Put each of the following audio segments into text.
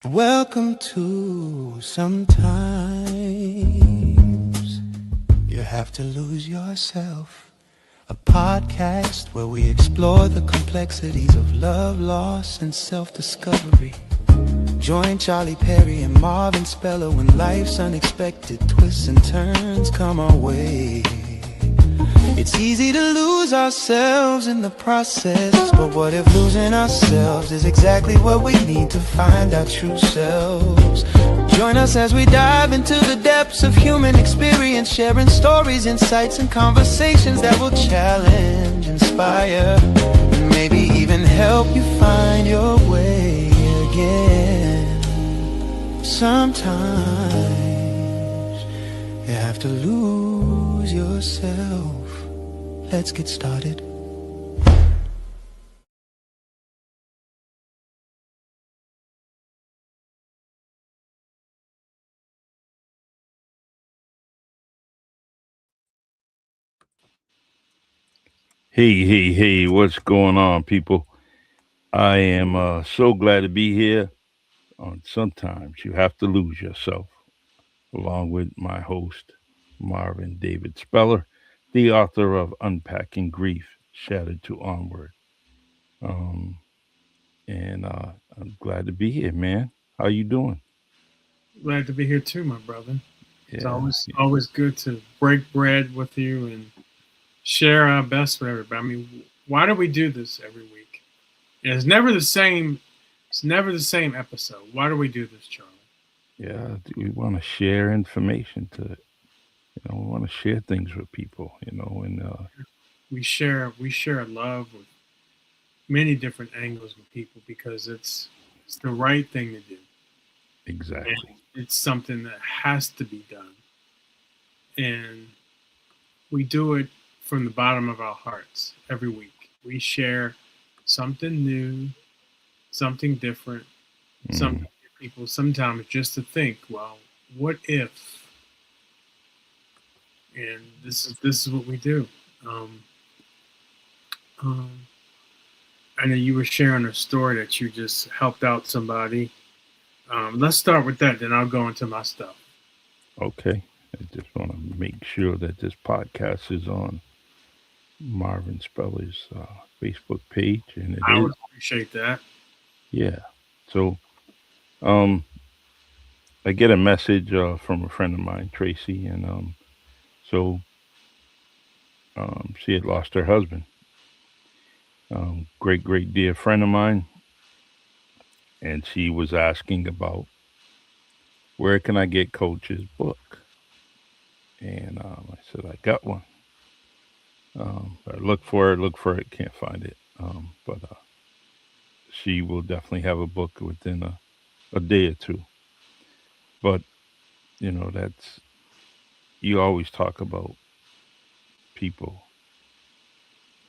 Welcome to Sometimes You Have to Lose Yourself, a podcast where we explore the complexities of love, loss, and self-discovery. Join Charlie Perry and Marvin Speller when life's unexpected twists and turns come our way. It's easy to lose ourselves in the process, but what if losing ourselves is exactly what we need to find our true selves? Join us as we dive into the depths of human experience, sharing stories, insights, and conversations that will challenge, inspire, and maybe even help you find your way again. Sometimes you have to lose yourself. Let's get started. Hey, what's going on, people? I am so glad to be here on Sometimes You Have to Lose Yourself, along with my host, Marvin David Speller, the author of Unpacking Grief Shattered to Onward. Um, and I'm glad to be here, man. How you doing? Glad to be here too, my brother. It's Yeah, always good to break bread with you and share our best with everybody. I mean, why do we do this every week? It's never the same. It's never the same episode. Why do we do this, Charlie? yeah. We want to share information we want to share things with people, and We share love with many different angles with people because it's the right thing to do, and exactly. it's something that has to be done, and we do it from the bottom of our hearts every week. We share something new, something different, something Mm, for people sometimes just to think, well, what if? And this is what we do. Um, um, I know you were sharing a story that you just helped out somebody. Let's start with that, then I'll go into my stuff. okay. I just want to make sure that this podcast is on Marvin Speller's Facebook page, and it I is. would appreciate that. Yeah. So, um, I get a message from a friend of mine, Tracy, and she had lost her husband. Great dear friend of mine, and she was asking about where can I get Coach's book, and I said I got one. I look for it, can't find it. But she will definitely have a book within a day or two. But that's you always talk about people.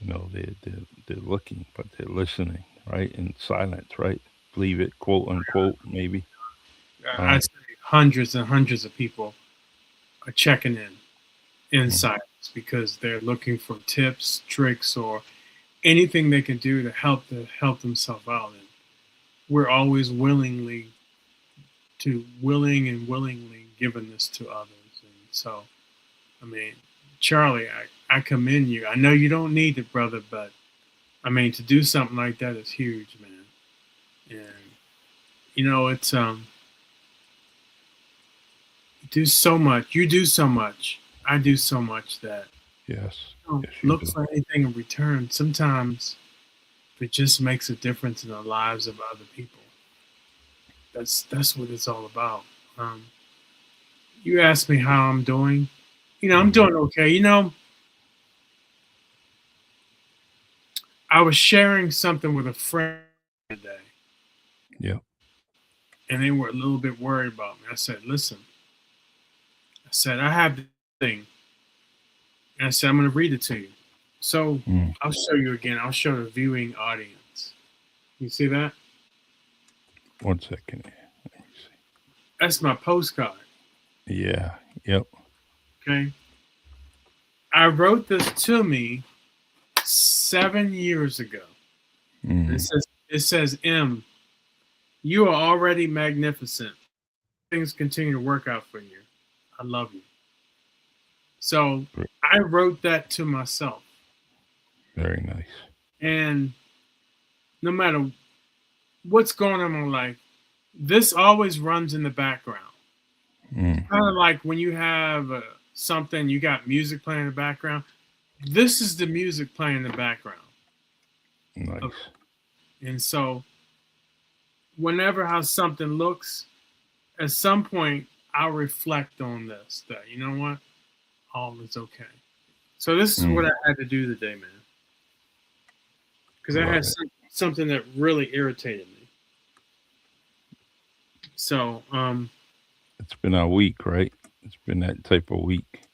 They're looking, but they're listening, right? In silence, right? Believe it, quote unquote, maybe. I'd Um, say hundreds and hundreds of people are checking in mm, insights because they're looking for tips, tricks, or anything they can do to help themselves out. And we're always willingly giving this to others. And so, I mean, Charlie, I commend you. I know you don't need it, brother, but I mean, to do something like that is huge, man. And it's you do so much. You do so much. I do so much that yes, I don't yes, you look do. for anything in return. Sometimes it just makes a difference in the lives of other people. That's what it's all about. Um, you asked me how I'm doing. I'm Hmm. doing okay. I was sharing something with a friend today, Yeah. and they were a little bit worried about me. I said, "Listen," I said, "I have this thing," and I said, "I'm going to read it to you." So Mm. I'll show you again. I'll show the viewing audience. You see that? 1 second. Let me That's my postcard. see. Yeah. Yep. Okay, I wrote this to me 7 years ago. Mm. It says M. You are already magnificent. Things continue to work out for you. I love you. So I wrote that to myself. Very nice. And no matter what's going on in my life, this always runs in the background. Kind of like when you have something, you got music playing in the background. This is the music playing in the background. Nice. And so whenever how something looks, at some point I'll reflect on this, that, you know what? All is okay. So this is what I had to do today, man. Because I had something that really irritated me. So, it's been a week, right? It's been that type of week.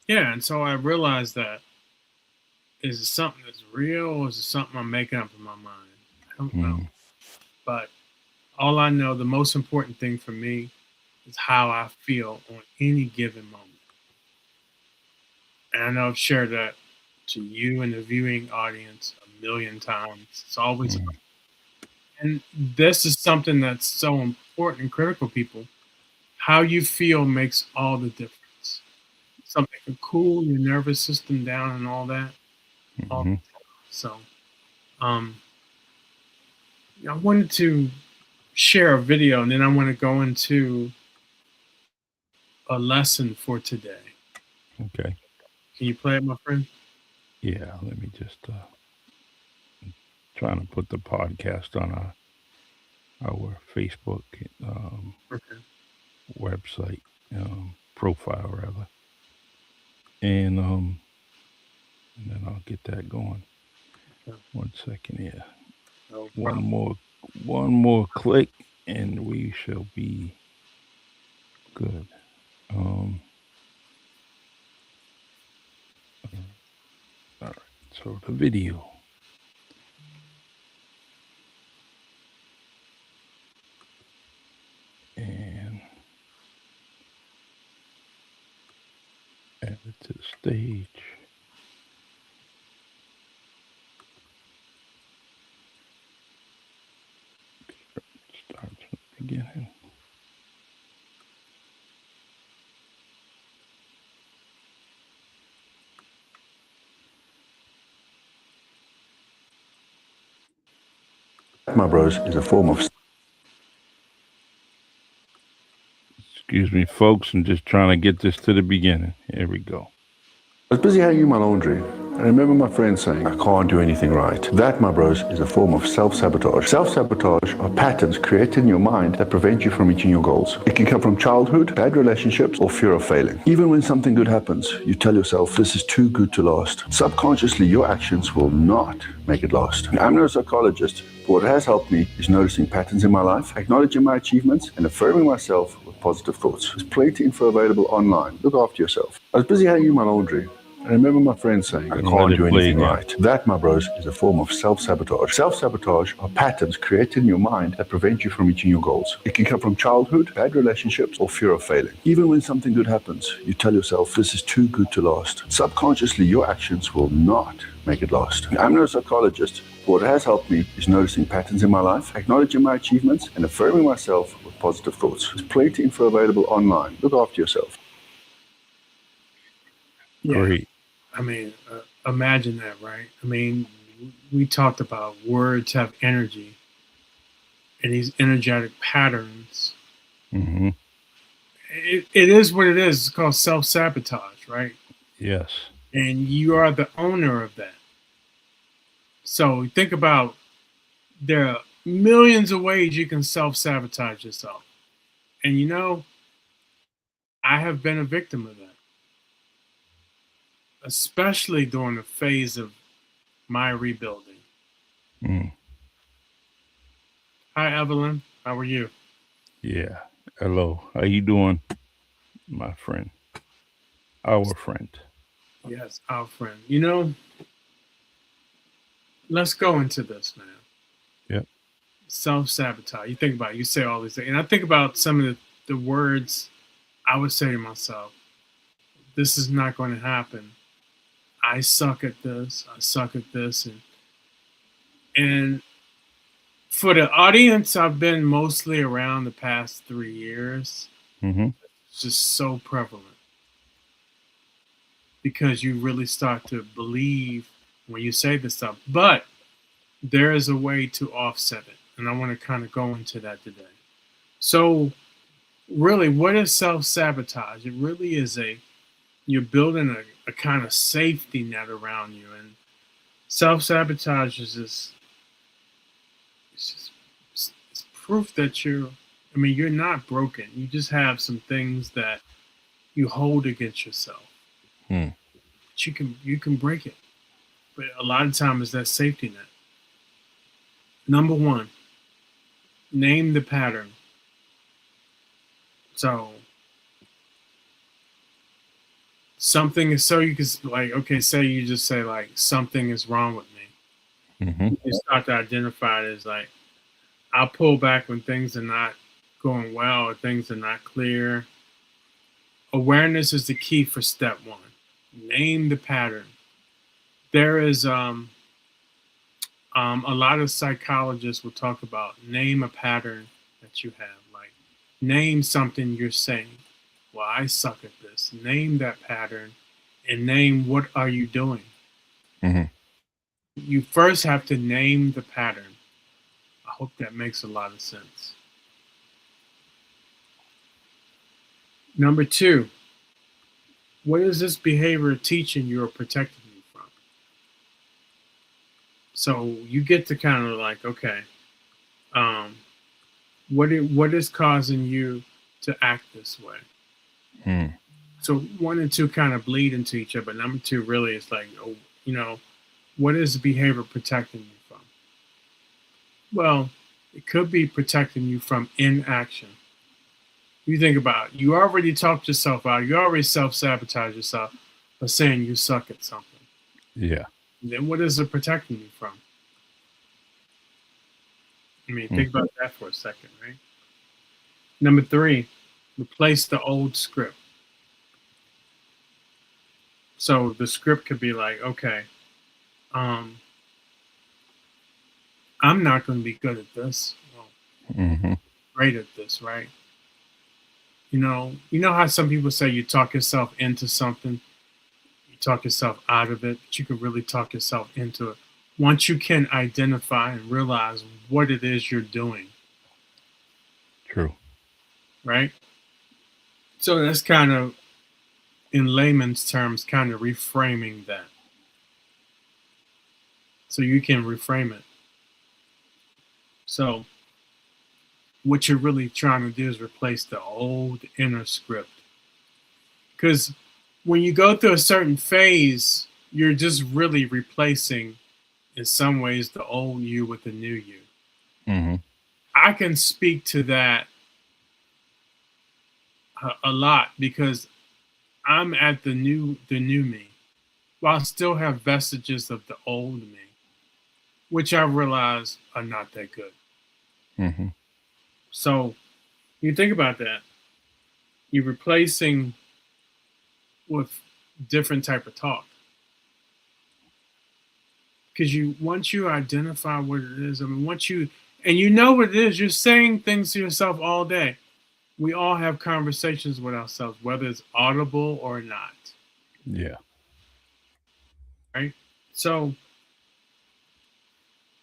Yeah, and so I realized that, is it something that's real, or is it something I'm making up in my mind? I don't know. But all I know, the most important thing for me is how I feel on any given moment. And I know I've shared that to you and the viewing audience a million times. It's always, and this is something that's so important and critical, people. How you feel makes all the difference. Something can cool your nervous system down and all that. So, I wanted to share a video, and then I want to go into a lesson for today. Okay. Can you play it, my friend? Yeah, let me just trying to put the podcast on our Facebook website, profile rather, and then I'll get that going. 1 second here. No one more click, and we shall be good. All right. So the video. And add it to the stage. Start from the beginning. My bros is a form of... Excuse me, folks. I'm just trying to get this to the beginning. Here we go. I was busy hanging my laundry. I remember my friend saying, I can't do anything right. That, my bros, is a form of self-sabotage. Self-sabotage are patterns created in your mind that prevent you from reaching your goals. It can come from childhood, bad relationships, or fear of failing. Even when something good happens, you tell yourself, this is too good to last. Subconsciously, your actions will not make it last. I'm no psychologist, but what has helped me is noticing patterns in my life, acknowledging my achievements, and affirming myself with positive thoughts. There's plenty of info available online. Look after yourself. I was busy hanging my laundry. I remember my friend saying, I can't do anything right. That, my bros, is a form of self-sabotage. Self-sabotage are patterns created in your mind that prevent you from reaching your goals. It can come from childhood, bad relationships, or fear of failing. Even when something good happens, you tell yourself, this is too good to last. Subconsciously, your actions will not make it last. I'm no psychologist, but what has helped me is noticing patterns in my life, acknowledging my achievements, and affirming myself with positive thoughts. There's plenty of info available online. Look after yourself. Yeah. Great. I mean, imagine that, right? I mean, we talked about words have energy, and these energetic patterns. It is what it is. It's called self-sabotage, right? Yes. And you are the owner of that. So think about, there are millions of ways you can self-sabotage yourself. And you know, I have been a victim of that. Especially during the phase of my rebuilding. Hi, Evelyn. How are you? Yeah. Hello. How you doing, my friend? Our friend. Yes, our friend. You know, let's go into this, man. Yep. Self-sabotage. You think about it. You say all these things. And I think about some of the words I would say to myself. This is not going to happen. I suck at this. I suck at this. And For the audience, I've been mostly around the past 3 years. Mm-hmm. It's just so prevalent because you really start to believe when you say this stuff. But there is a way to offset it. And I want to kind of go into that today. So, really, what is self-sabotage? It really is you're building a kind of safety net around you. And self-sabotage is it's proof that you're not broken. You just have some things that you hold against yourself. Hmm. But you can break it. But a lot of times that safety net. Number one, name the pattern. So something is so you can like, okay, say you just say like something is wrong with me. Mm-hmm. You start to identify it as like, I'll pull back when things are not going well or things are not clear. Awareness is the key for step one. Name the pattern. There is a lot of psychologists will talk about name a pattern that you have. Like name something you're saying. Well, I suck at this. Name that pattern and name what are you doing. Mm-hmm. You first have to name the pattern. I hope that makes a lot of sense. Number two, what is this behavior teaching you or protecting you from? So you get to kind of like, okay, what is causing you to act this way? Mm. So one and two kind of bleed into each other. But number two really is like, what is the behavior protecting you from? Well, it could be protecting you from inaction. You think about it, you already talked yourself out. You already self-sabotage yourself by saying you suck at something. Yeah. And then what is it protecting you from? Think about that for a second, right? Number three, replace the old script. So the script could be like, okay, I'm not going to be good at this. Well, great at this, right? You know how some people say you talk yourself into something, you talk yourself out of it, but you can really talk yourself into it. Once you can identify and realize what it is you're doing. True. Right? So that's kind of, in layman's terms, kind of reframing that. So you can reframe it. So what you're really trying to do is replace the old inner script. Because when you go through a certain phase, you're just really replacing, in some ways, the old you with the new you. Mm-hmm. I can speak to that a lot because I'm at the new me, while I still have vestiges of the old me, which I realize are not that good. Mm-hmm. So you think about that. You're replacing with different type of talk. Because once you identify what it is, once you know what it is, you're saying things to yourself all day. We all have conversations with ourselves, whether it's audible or not. Yeah. Right? So,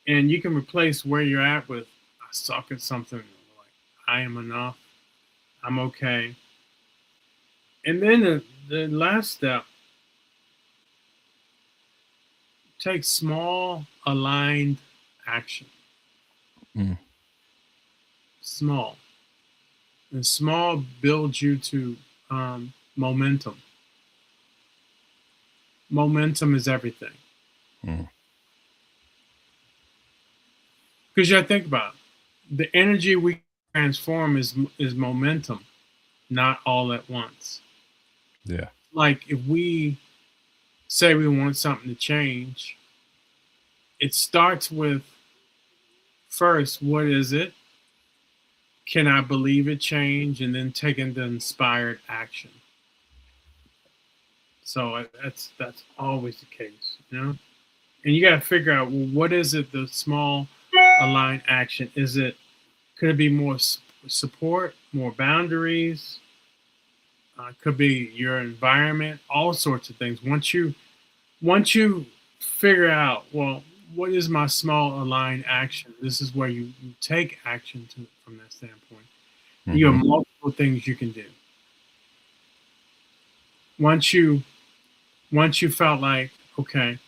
and you can replace where you're at with, I suck at something, like, I am enough, I'm okay. And then the last step, take small, aligned action. Mm. Small. And small builds you to momentum. Momentum is everything. Mm. Because you have to think about it. The energy we transform is momentum, not all at once. Yeah. Like if we say we want something to change, it starts with, first, what is it? Can I believe it change? And then taking the inspired action. So that's always the case, And you got to figure out, well, what is it, the small aligned action? Could it be more support, more boundaries? Could be your environment, all sorts of things. Once you figure out, well, what is my small aligned action? This is where you take action from that standpoint. You have multiple things you can do. Once you felt like, okay,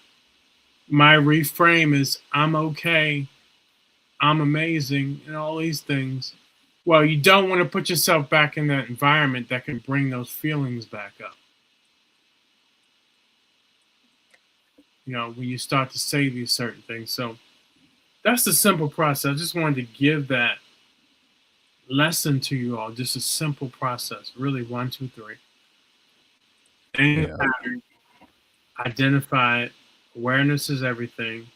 my reframe is I'm okay, I'm amazing, and all these things. Well, you don't want to put yourself back in that environment that can bring those feelings back up. When you start to say these certain things. So that's the simple process. I just wanted to give that lesson to you all. Just a simple process. Really, 1, 2, 3. And pattern, identify it. Awareness is everything.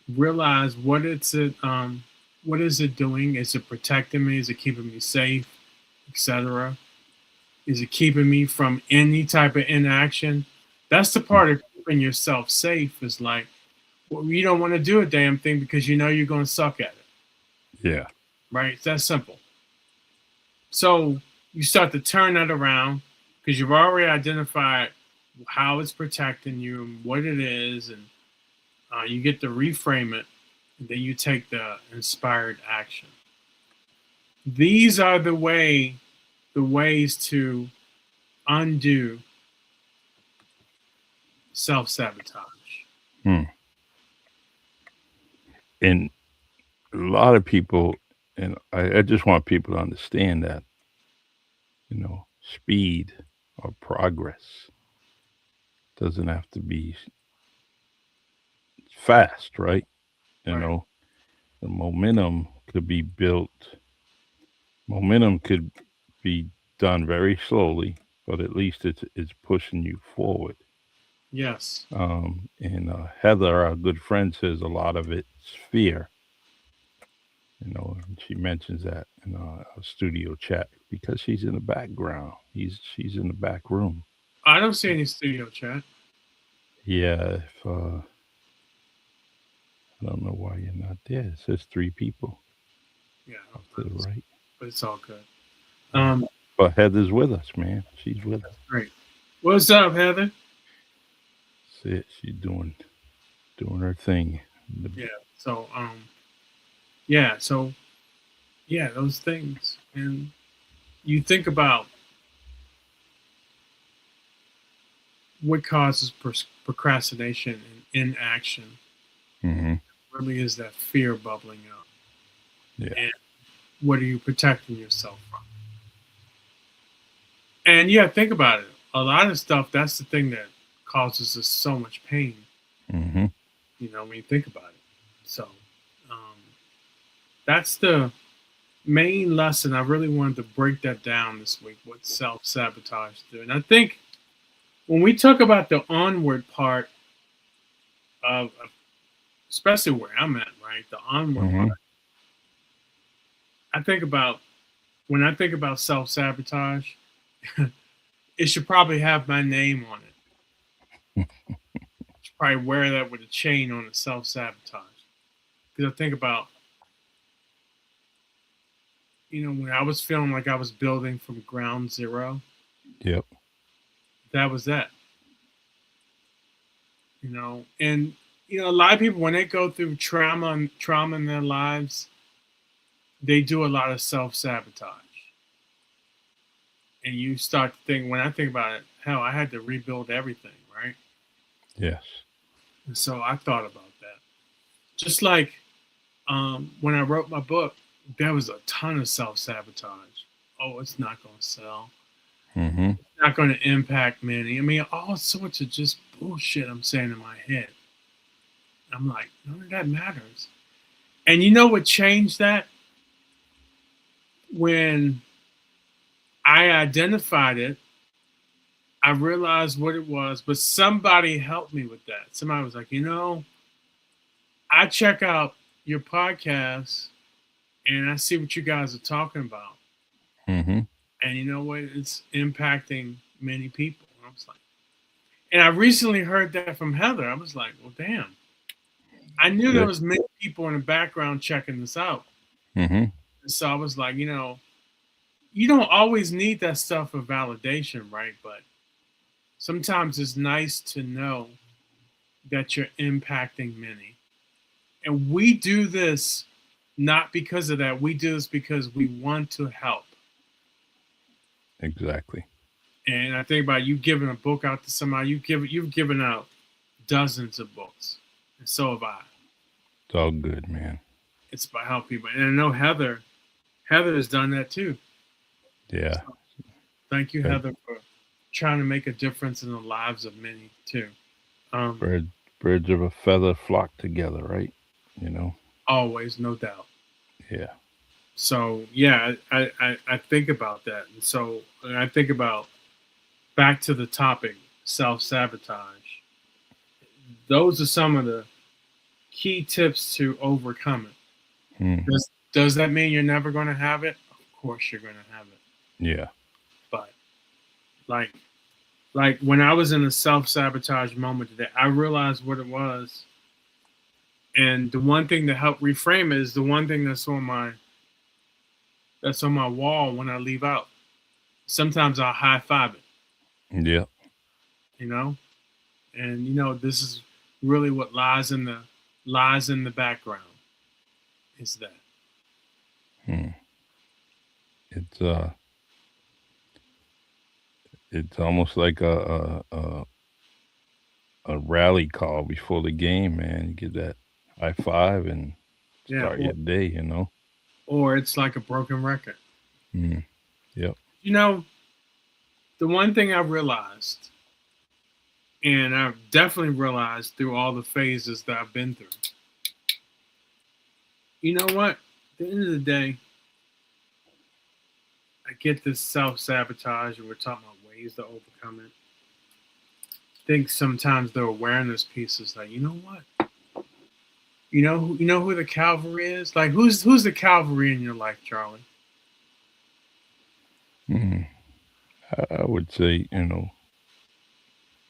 Realize what is it doing? Is it protecting me? Is it keeping me safe, etc.? Is it keeping me from any type of inaction? That's the part of keeping yourself safe, is like, well, you don't want to do a damn thing because you know you're going to suck at it. Yeah. Right? It's that simple. So you start to turn that around because you've already identified how it's protecting you and what it is, and you get to reframe it, and then you take the inspired action. These are the ways to undo self-sabotage. And a lot of people, and I just want people to understand that, speed or progress doesn't have to be fast, right? The momentum could be built. Momentum could be done very slowly, but at least it's pushing you forward. Yes. And Heather, our good friend, says a lot of it's fear. And she mentions that in our studio chat because she's in the background. She's in the back room. I don't see any studio chat. Yeah, if I don't know why you're not there. It says 3 people. Yeah, off to the right. But it's all good. But Heather's with us, man. She's with us. Great. What's up, Heather? That's it. She's doing her thing. Yeah. So those things. And you think about what causes procrastination and inaction. Really is that fear bubbling up. Yeah. And what are you protecting yourself from? And think about it. A lot of stuff, that's the thing that causes us so much pain. When you think about it. So that's the main lesson. I really wanted to break that down this week, what self-sabotage do. And I think when we talk about the onward part of, especially where I'm at, right? The onward part. When I think about self-sabotage, it should probably have my name on it. Should probably wear that with a chain on it, self-sabotage. Because I think about, when I was feeling like I was building from ground zero. Yep. That was that. And a lot of people, when they go through trauma in their lives, they do a lot of self-sabotage. And you start to think, when I think about it, hell, I had to rebuild everything, right? Yes. And so I thought about that. Just like when I wrote my book, there was a ton of self-sabotage. Oh, it's not going to sell. It's not going to impact many. I mean, all sorts of just bullshit I'm saying in my head. I'm like, none of that matters. And you know what changed that? When I identified it, I realized what it was, but somebody helped me with that. Somebody was like, I check out your podcast and I see what you guys are talking about. And you know what? It's impacting many people. And I was like, and I recently heard that from Heather. I was like, well, damn. I knew there was many people in the background checking this out. Mm-hmm. So I was like, you know, you don't always need that stuff for validation, right? But sometimes it's nice to know that you're impacting many. And we do this not because of that. We do this because we want to help. Exactly. And I think about you giving a book out to somebody, you've given out dozens of books. And so have I. It's all good, man. It's about helping people. And I know Heather has done that too. Yeah. So, thank you, Good. Heather, for trying to make a difference in the lives of many too. Birds of a feather flock together, right? You know? Always, no doubt. Yeah. So yeah, I think about that. And so I think about back to the topic, self-sabotage. Those are some of the key tips to overcome it. Mm. Does that mean you're never going to have it? Of course you're going to have it. Yeah. But like when I was in a self-sabotage moment today, I realized what it was. And the one thing that helped reframe it is the one thing that's on my wall when I leave out. Sometimes I'll high five it. Yeah. You know? And you know, this is really what lies in the background is that. It's almost like a rally call before the game, man. You get that high five and start your day, you know. Or it's like a broken record. Yep. You know, the one thing I realized, and I've definitely realized through all the phases that I've been through, you know what? At the end of the day, I get this self-sabotage, and we're talking about ways to overcome it. I think sometimes the awareness piece is like, you know what? You know who the cavalry is? Like, who's the cavalry in your life, Charlie? I would say, you know,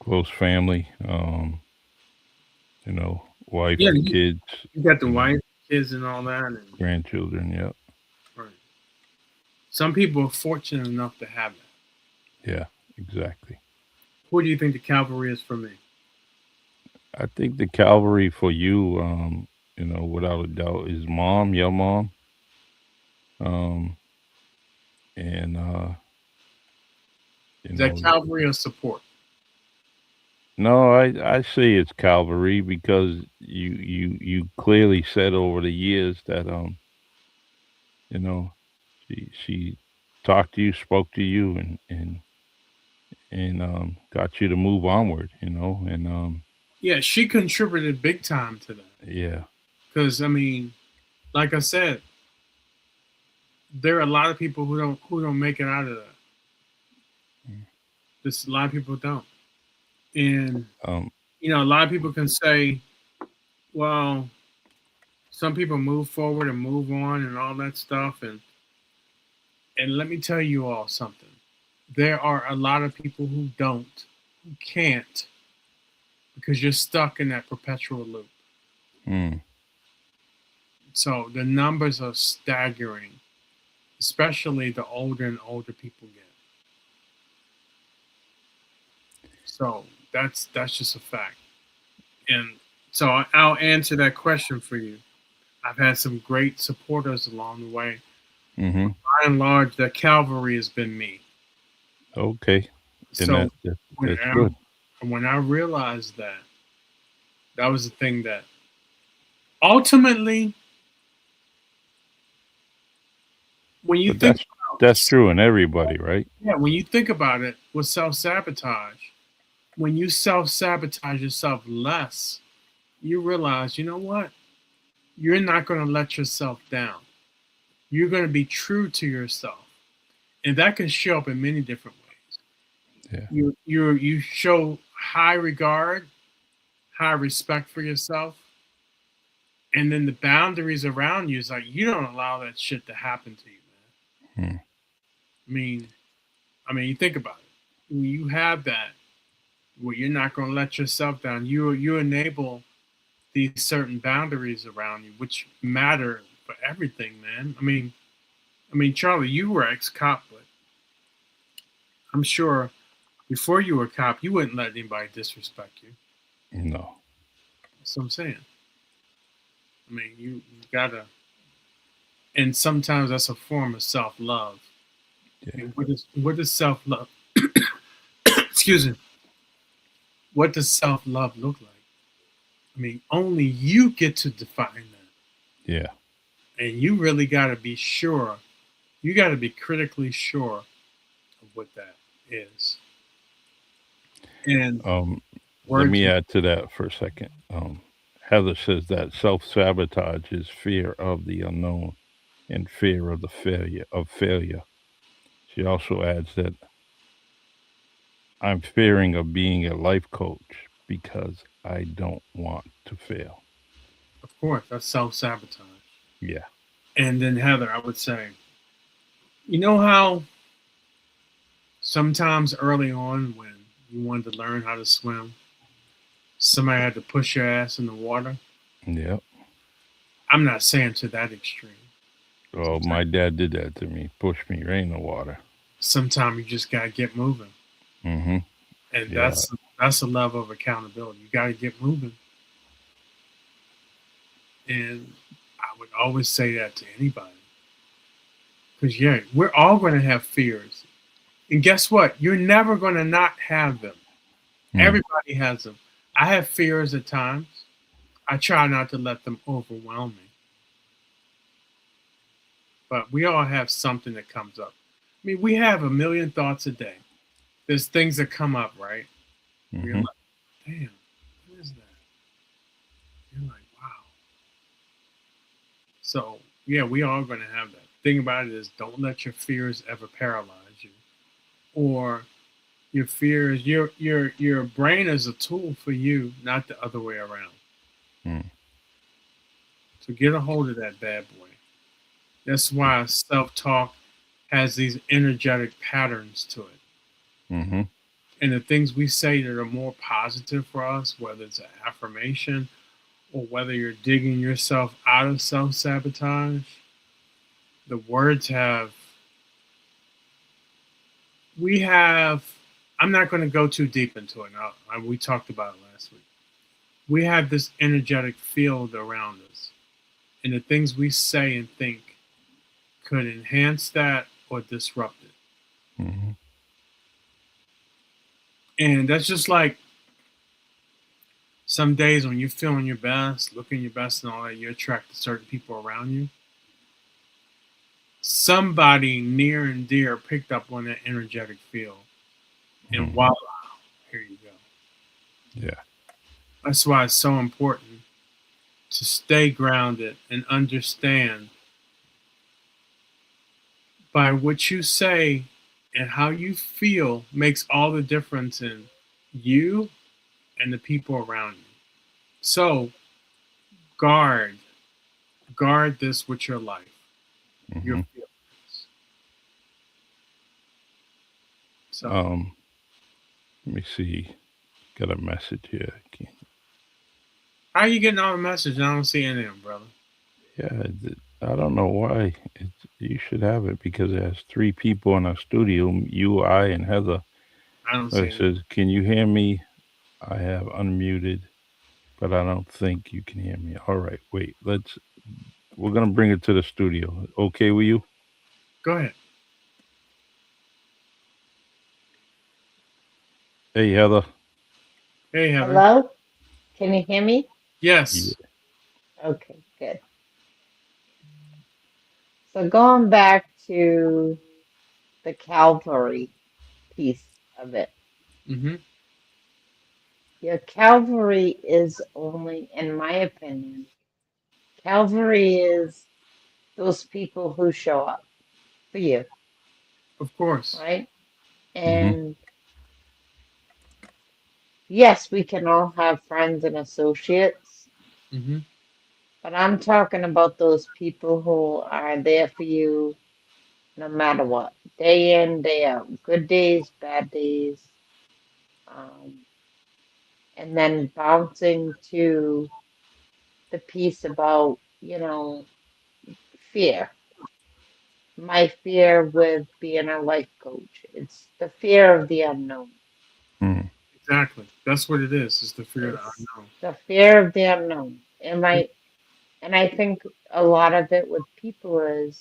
close family, you know, wife and kids. You got the wife, kids, and all that. And grandchildren, yep. Right. Some people are fortunate enough to have that. Yeah, exactly. Who do you think the cavalry is for me? I think the cavalry for you, you know, without a doubt, is mom, your mom. And is that cavalry or support? No, I say it's cavalry because you clearly said over the years that you know, she talked to you, spoke to you, and got you to move onward, you know, and yeah, she contributed big time to that. Yeah, because I mean, like I said, there are a lot of people who don't make it out of that. Just a lot of people don't, and you know, a lot of people can say, well, some people move forward and move on and all that stuff, and let me tell you all something. There are a lot of people who can't, because you're stuck in that perpetual loop. So the numbers are staggering, especially the older and older people get. So that's just a fact. And so I'll answer that question for you. I've had some great supporters along the way. Mm-hmm. By and large, the cavalry has been me. Okay. So that's good. When I realized that was the thing that ultimately, when you think that's true in everybody, right? Yeah, when you think about it with self-sabotage, when you self-sabotage yourself less, you realize, you know what? You're not going to let yourself down. You're going to be true to yourself. And that can show up in many different ways. Yeah. You show high regard, high respect for yourself. And then the boundaries around you is like, you don't allow that shit to happen to you, man. I mean, you think about it. When you have that, where you're not going to let yourself down, you enable these certain boundaries around you, which matter for everything, man. Charlie, you were ex-cop, but I'm sure before you were a cop, you wouldn't let anybody disrespect you. No. That's what I'm saying. You gotta, and sometimes that's a form of self-love. Yeah. What is self-love? Excuse me. What does self-love look like? Only you get to define that. Yeah. And you really got to be sure. You got to be critically sure of what that is. And Let me add to that for a second. Heather says that self-sabotage is fear of the unknown and fear of the failure. She also adds that I'm fearing of being a life coach because I don't want to fail. Of course, that's self-sabotage. Yeah. And then Heather, I would say, you know how sometimes early on when you wanted to learn how to swim, somebody had to push your ass in the water? Yep. I'm not saying to that extreme. Well, my dad did that to me, pushed me right in the water. Sometimes you just got to get moving. Mm-hmm. And Yeah. that's a level of accountability. You got to get moving. And I would always say that to anybody. Because, yeah, we're all going to have fears. And guess what? You're never going to not have them. Everybody has them. I have fears at times. I try not to let them overwhelm me. But we all have something that comes up. We have a million thoughts a day. There's things that come up, right? Mm-hmm. You're like, damn, what is that? You're like, wow. So, yeah, we are going to have that. Thing about it is, don't let your fears ever paralyze you. Or your fears, your brain is a tool for you, not the other way around. So get a hold of that bad boy. That's why self-talk has these energetic patterns to it. Mm-hmm. And the things we say that are more positive for us, whether it's an affirmation or whether you're digging yourself out of self-sabotage, the words I'm not going to go too deep into it. We talked about it last week. We have this energetic field around us. And the things we say and think could enhance that or disrupt it. Mm-hmm. And that's just like some days when you're feeling your best, looking your best and all that, you attract certain people around you. Somebody near and dear picked up on that energetic field. And voila, here you go. Yeah. That's why it's so important to stay grounded and understand by what you say and how you feel makes all the difference in you and the people around you. So guard this with your life, your feelings. So let me see. Got a message here. how are you getting all the messages? I don't see any of them, brother. Yeah, I don't know why. You should have it because it has 3 people in our studio, you, I, and Heather. I don't see It says, can you hear me? I have unmuted, but I don't think you can hear me. All right, wait. We're going to bring it to the studio. Okay with you? Go ahead. Hey, Heather. Hey, Heather. Hello? Can you hear me? Yes. Yeah. Okay, good. So going back to the Calvary piece of it. Mm-hmm. Your Calvary is only, in my opinion, Calvary is those people who show up for you, Of course. right? And yes, we can all have friends and associates, Mm-hmm. but I'm talking about those people who are there for you no matter what, day in, day out, good days, bad days, and then bouncing to the piece about, fear. My fear with being a life coach. It's the fear of the unknown. Mm. Exactly. That's what it is. It's the fear of the It's unknown. the fear of the unknown. And I think a lot of it with people is,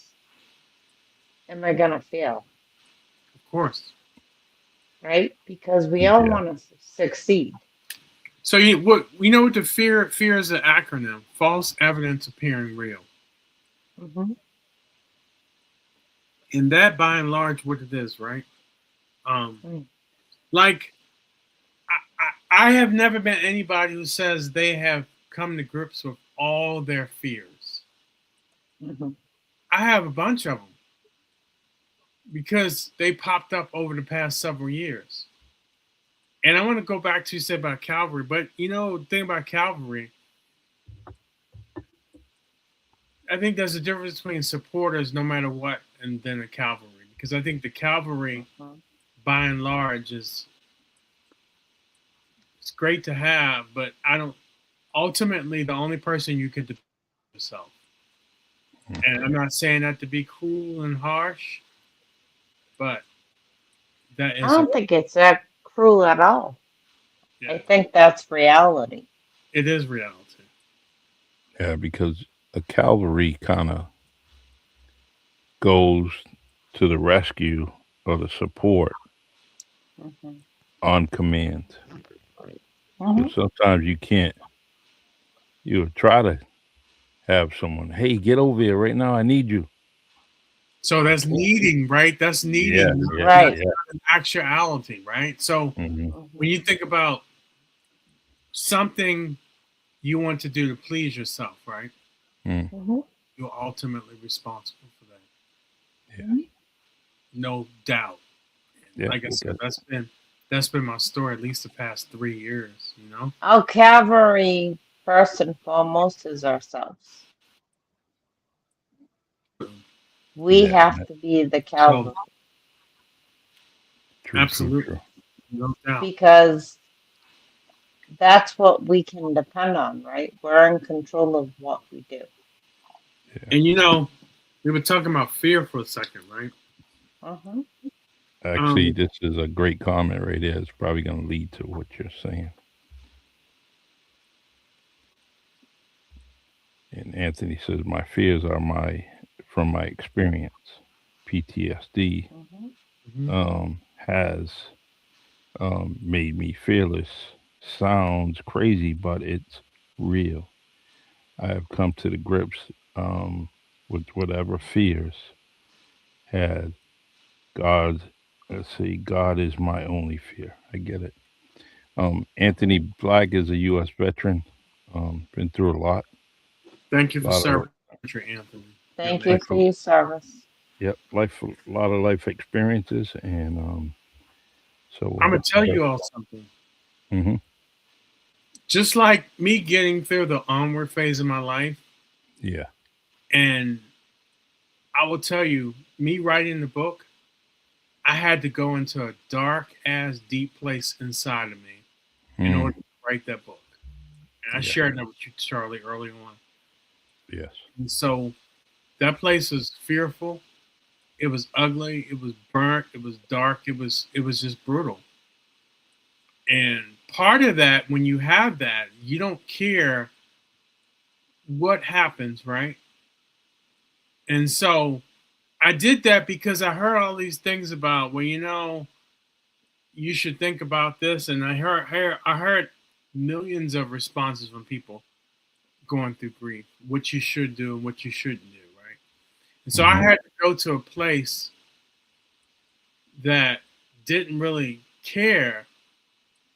am I gonna fail? Of course. Right? Because we all Yeah. want to succeed. So you know what the fear is an acronym. False evidence appearing real. Hmm. And that by and large what it is, right? Um Mm. like I have never been anybody who says they have come to grips with all their fears. Hmm. I have a bunch of them because they popped up over the past several years. And I want to go back to you said about Calvary, but the thing about Calvary, I think there's a difference between supporters no matter what and then a Calvary. Because I think the Calvary Hmm. by and large is it's great to have, but I don't ultimately the only person you can depend on is yourself. And I'm not saying that to be cruel and harsh, but that I is don't think it's that cruel at all. I yeah, think that's reality. it is reality. Yeah, because a cavalry kind of goes to the rescue or the support Hmm. on command. Hmm. Because sometimes you can't. You try to have someone, hey, get over here right now. I need you. So You that's can't. needing, right? That's Yeah, needing, yeah, Right. that's yeah. not an actuality, right? So Hmm. when Hmm. you think about something you want to do to please yourself, right? Mm. Hmm. You're ultimately responsible for that, Yeah, no doubt. And yeah. like I said, Because that's been my story at least the past 3 years. Our cavalry, first and foremost, is ourselves. We yeah, have to be the So cavalry true, true, absolutely, true. no doubt. because that's what we can depend on, right? We're in control of what we do. Yeah. And we were talking about fear for a second, right? Hmm. Actually, Um, this is a great comment right there. It's probably going to lead to what you're saying. And Anthony says, my fears are from my experience. PTSD Hmm. mhm. has made me fearless. Sounds crazy, but it's real. I have come to the grips with whatever fears had. God, let's see, God is my only fear. I get it. Anthony Black is a U.S. veteran. Been through Thank you a for lot of serving, country, Anthony. Thank Really, you life, for your service. yep, life, a lot of life experiences, and I'm so gonna tell you all something. hmm Just like me getting through the onward phase of my life, yeah, and I will tell you, me writing the book, I had to go into a dark ass deep place inside of me in mm, order to write that book. And I yeah, shared that with you, Charlie, early on. yes, And so that place was fearful. It was ugly. It was burnt. It was dark. It was just brutal. And part of that, when you have that, you don't care what happens, right? And so I did that because I heard all these things about, well, you should think about this, and I heard millions of responses from people going through grief, what you should do and what you shouldn't do, right? And so I hmm had to go to a place that didn't really care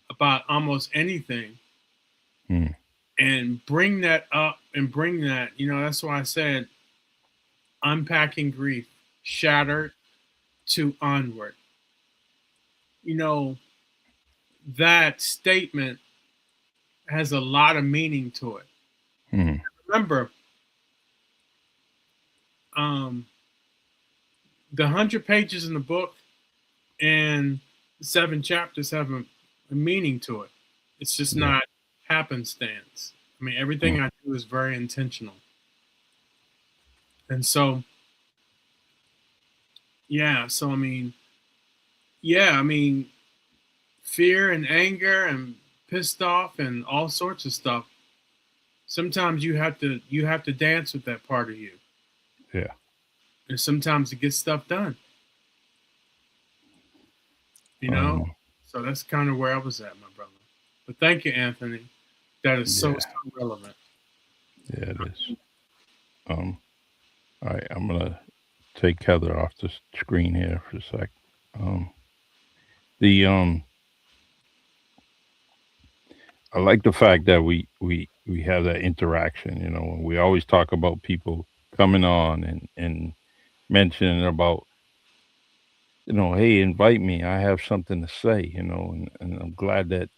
about almost anything mm, and bring that up and bring that, that's why I said unpacking grief, shattered to onward. You know, that statement has a lot of meaning to it. mm, Remember, um, the 100 pages in the book and 7 chapters have a meaning to it. It's just yeah, not happenstance. I mean, everything I do is very intentional. And so, yeah, so I mean, fear and anger and pissed off and all sorts of stuff. Sometimes you have to dance with that part of you. Yeah. And sometimes it gets stuff done. You know? So that's kind of where I was at, my brother. But thank you, Anthony. That is so relevant. Yeah, it is. All right, I'm gonna take Heather off the screen here for a sec. I like the fact that we have that interaction. You know, we always talk about people coming on and mentioning about, you know, hey, invite me. I have something to say. You know, and I'm glad that,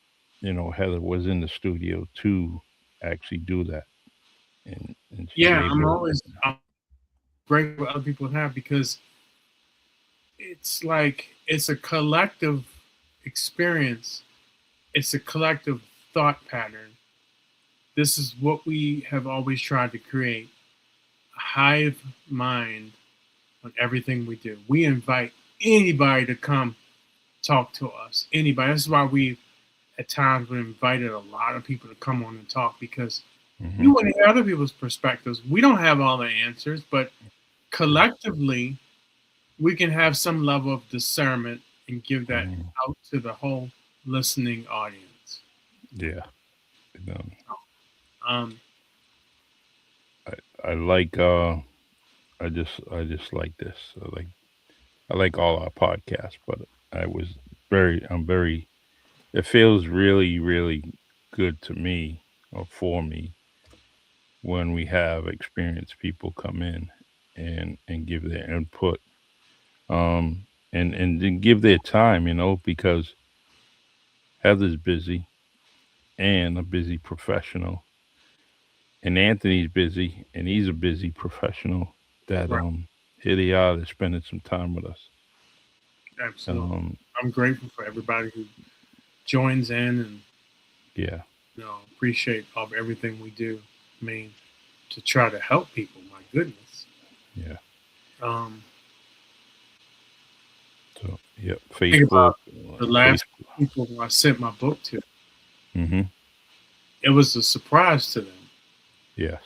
you know, Heather was in the studio to actually do that, and she's Yeah, able. I'm grateful what other people have, because it's like it's a collective experience. It's a collective thought pattern. This is what we have always tried to create, a hive mind on everything we do. We invite anybody to come talk to us. Anybody. That's why we at times we invited a lot of people to come on and talk, because you want to hear other people's perspectives. We don't have all the answers, but collectively we can have some level of discernment and give that out to the whole listening audience. Yeah. Um, I like I just like this. I like all our podcasts, but I'm very, it feels really, really good to me, or for me, when we have experienced people come in and give their input, and then give their time, you know, because Heather's busy and a busy professional, and Anthony's busy and he's a busy professional, that right. here they are, they're spending some time with us. Absolutely. I'm grateful for everybody who joins in and Yeah. Appreciate everything we do. I mean, to try to help people. My goodness. Yeah. So yeah, Facebook. The last people who I sent my book to. It was a surprise to them. Yes.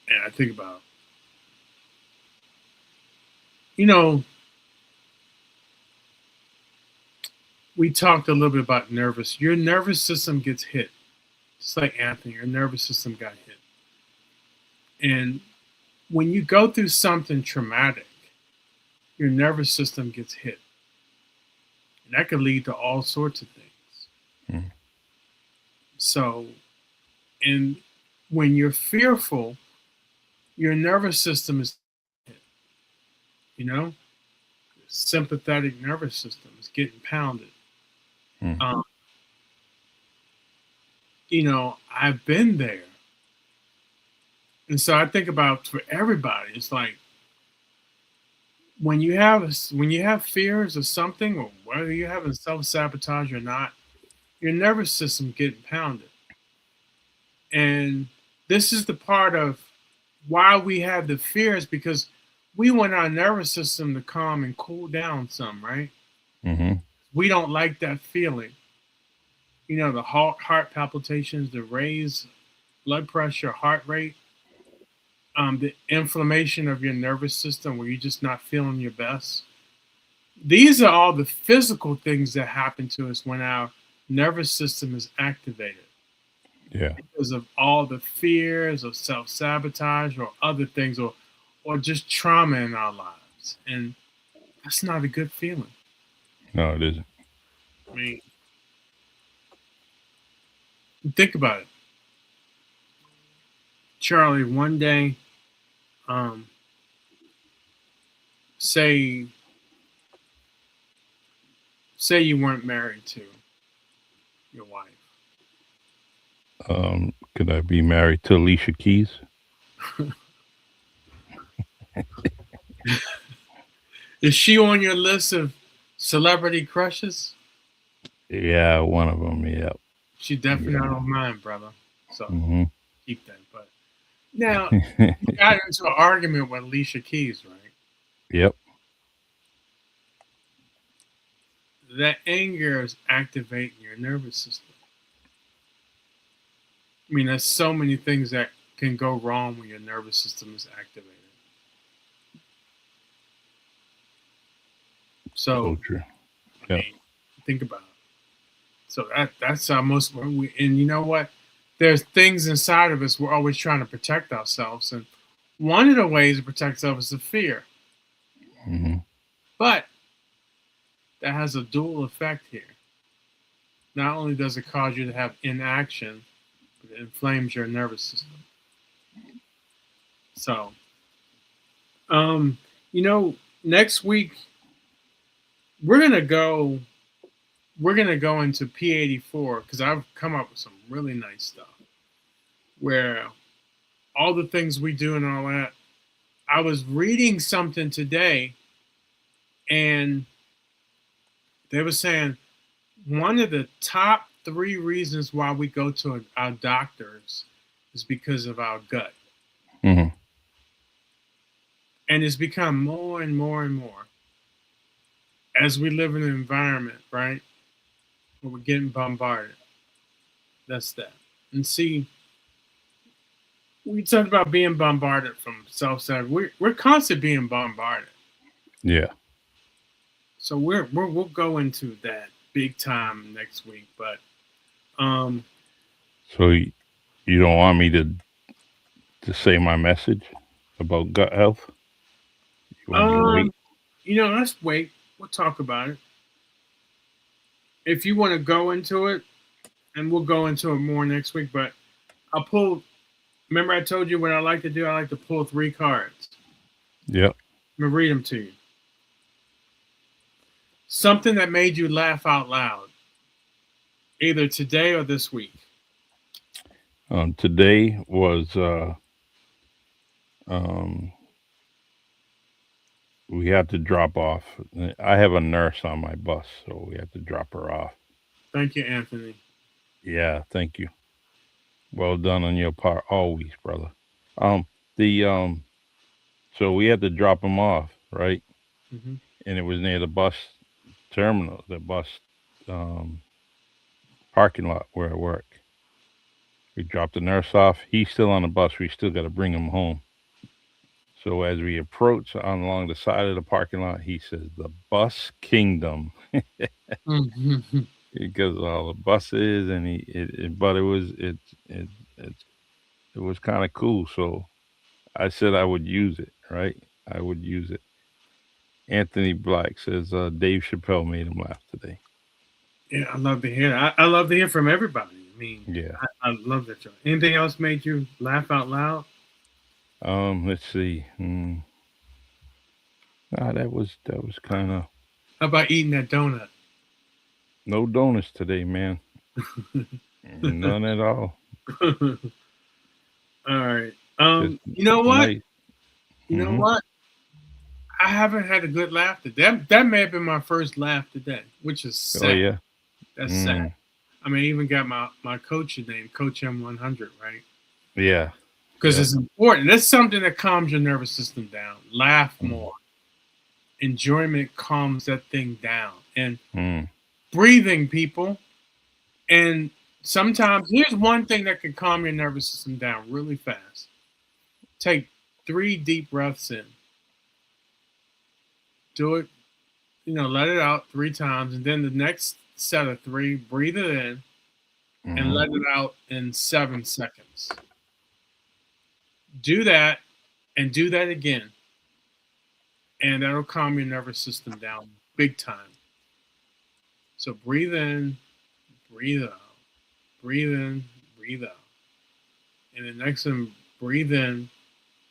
And I think about, you know, we talked a little bit about your nervous system gets hit. Just like Anthony, your nervous system got hit. And when you go through something traumatic, your nervous system gets hit. And that could lead to all sorts of things. So, and when you're fearful, your nervous system is hit. You know, sympathetic nervous system is getting pounded. You know, I've been there. And so I think about, for everybody, it's like when you have fears of something, or whether you're having self-sabotage or not, your nervous system getting pounded. And this is the part of why we have the fears, because we want our nervous system to calm and cool down some, right? We don't like that feeling. You know, the heart palpitations, the raised blood pressure, heart rate, the inflammation of your nervous system where you're just not feeling your best. These are all the physical things that happen to us when our nervous system is activated. Yeah. Because of all the fears of self-sabotage or other things, or just trauma in our lives. And that's not a good feeling. No, it isn't. I mean, think about it. Charlie, one day, say you weren't married to your wife. Could I be married to Alicia Keys? Is she on your list of celebrity crushes? Yeah, one of them. Yeah. She definitely not on mine, brother. So Mm-hmm. keep that. But now you got into an argument with Alicia Keys, right? Yep. That anger is activating your nervous system. I mean, there's so many things that can go wrong when your nervous system is activated. So So, true. I Yep. mean, think about it. So that's our most, and you know what? There's things inside of us we're always trying to protect ourselves, and one of the ways to protect ourselves is the fear. Mm-hmm. But that has a dual effect here. Not only does it cause you to have inaction, but it inflames your nervous system. So, you know, next week we're gonna go into P84 because I've come up with some really nice stuff where all the things we do and all that. I was reading something today and they were saying one of the top 3 reasons why we go to our doctors is because of our gut. Mm-hmm. And it's become more and more and more as we live in an environment, right, where we're getting bombarded. That's that. And see, we talked about being bombarded from self-sabotage. We're constantly being bombarded. Yeah. So we'll go into that big time next week. But So you don't want me to say my message about gut health? You want me to wait? let's wait. We'll talk about it. If you want to go into it, and we'll go into it more next week. But I'll pull. Remember, I told you what I like to do. I like to pull 3 cards. Yep. I'm gonna read them to you. Something that made you laugh out loud, either today or this week. Today was um, we had to drop off. I have a nurse on my bus, so we had to drop her off. Thank you, Anthony. Yeah, thank you. Well done on your part, always, brother. The so we had to drop him off, right? Mm-hmm. And it was near the bus terminal, the bus um, parking lot where I work. We dropped the nurse off. He's still on the bus. We still got to bring him home. So as we approach along the side of the parking lot, he says, "The bus kingdom," Mm-hmm. because of all the buses, and but it was kind of cool. So I said I would use it, right? I would use it. Anthony Black says Dave Chappelle made him laugh today. Yeah, I love to hear that. I love to hear from everybody. I mean, Yeah. I love that. Anything else made you laugh out loud? Let's see. That was kind of How about eating that donut? no donuts today, man. None at all. All right. Just You know what? nice. You know Mm-hmm. what? I haven't had a good laugh today. That may have been my first laugh today, which is sad. Oh yeah. That's sad. I mean, I even got my coach name, Coach M100, right? Yeah. Because Yeah. it's important. That's something that calms your nervous system down. Laugh more. Enjoyment calms that thing down. And breathing, people. And sometimes, here's one thing that can calm your nervous system down really fast. Take 3 deep breaths in. Do it, let it out 3 times. And then the next set of 3, breathe it in and let it out in 7 seconds. Do that and do that again. And that'll calm your nervous system down big time. So breathe in, breathe out, breathe in, breathe out. And the next one, breathe in,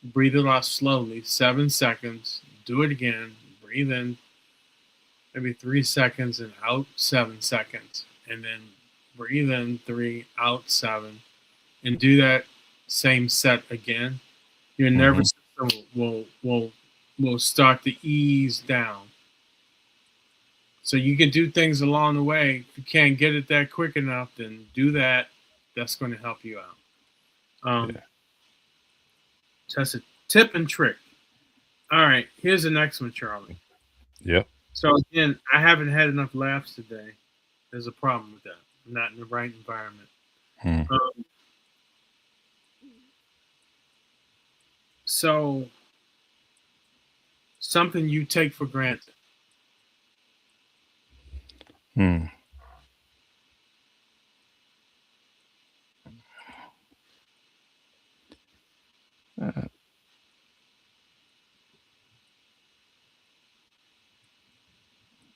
breathe it out slowly, 7 seconds. Do it again, breathe in, maybe 3 seconds and out 7 seconds. And then breathe in 3, out 7. And do that same set again. Your nervous system will start to ease down. So you can do things along the way. If you can't get it that quick enough, then do that. That's going to help you out. Yeah. That's a tip and trick. All right, here's the next one, Charlie. Yep. So again, I haven't had enough laughs today. There's a problem with that. I'm not in the right environment. Hmm. So something you take for granted. Hmm. Uh,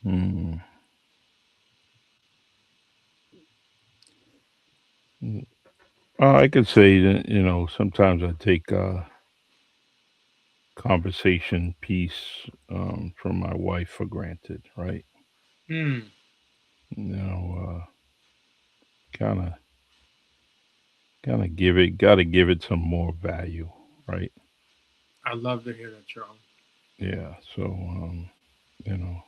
hmm. I could say that, sometimes I take conversation piece from my wife for granted, right? Hmm. Kind of, got to give it some more value, right? I love to hear that, Charlie. Yeah. So, you know,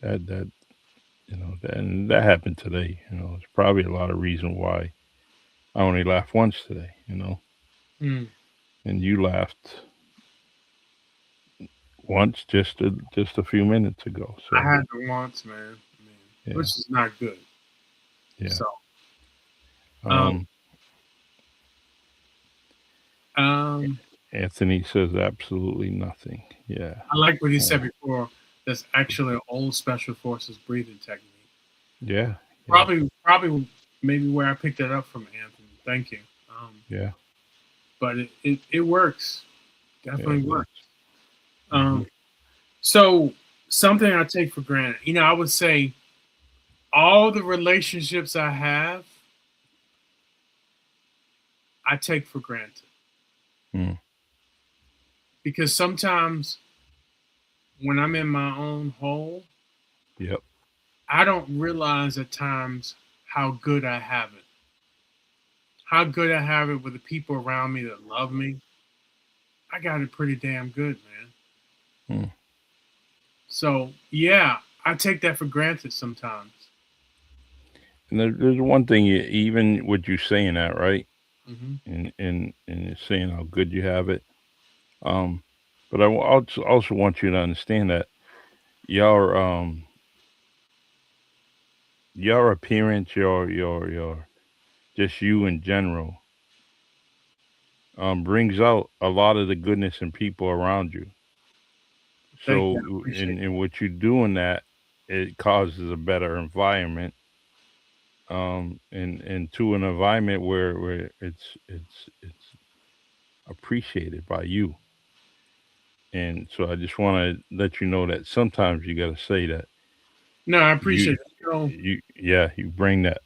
that and that happened today. There's probably a lot of reason why I only laughed once today. Hmm. And you laughed once just a few minutes ago. I So had to once, man. yeah, Which is not good. yeah. So, um, Um, um, Anthony says absolutely nothing. Yeah, I like what he uh, said before. That's actually an old special forces breathing technique. yeah, yeah, Probably, maybe where I picked that up from, Anthony. Thank you. yeah, But it works. yeah. Definitely It does. works. Hmm. Um, so something I take for granted. I would say all the relationships I have, I take for granted Mm. because sometimes when I'm in my own hole, Yep. I don't realize at times how good I have it. How good I have it with the people around me that love me. I got it pretty damn good, man. Mm. So yeah, I take that for granted sometimes. And there's one thing, even with you saying that, right? Hmm. And saying how good you have it. Um, but I also want you to understand that your your appearance, your just you in general, brings out a lot of the goodness in people around you. Thank you. I So appreciate in what you do in that, it causes a better environment. And to an environment where it's appreciated by you. And so I just want to let you know that sometimes you got to say that No, I you appreciate it. you bring that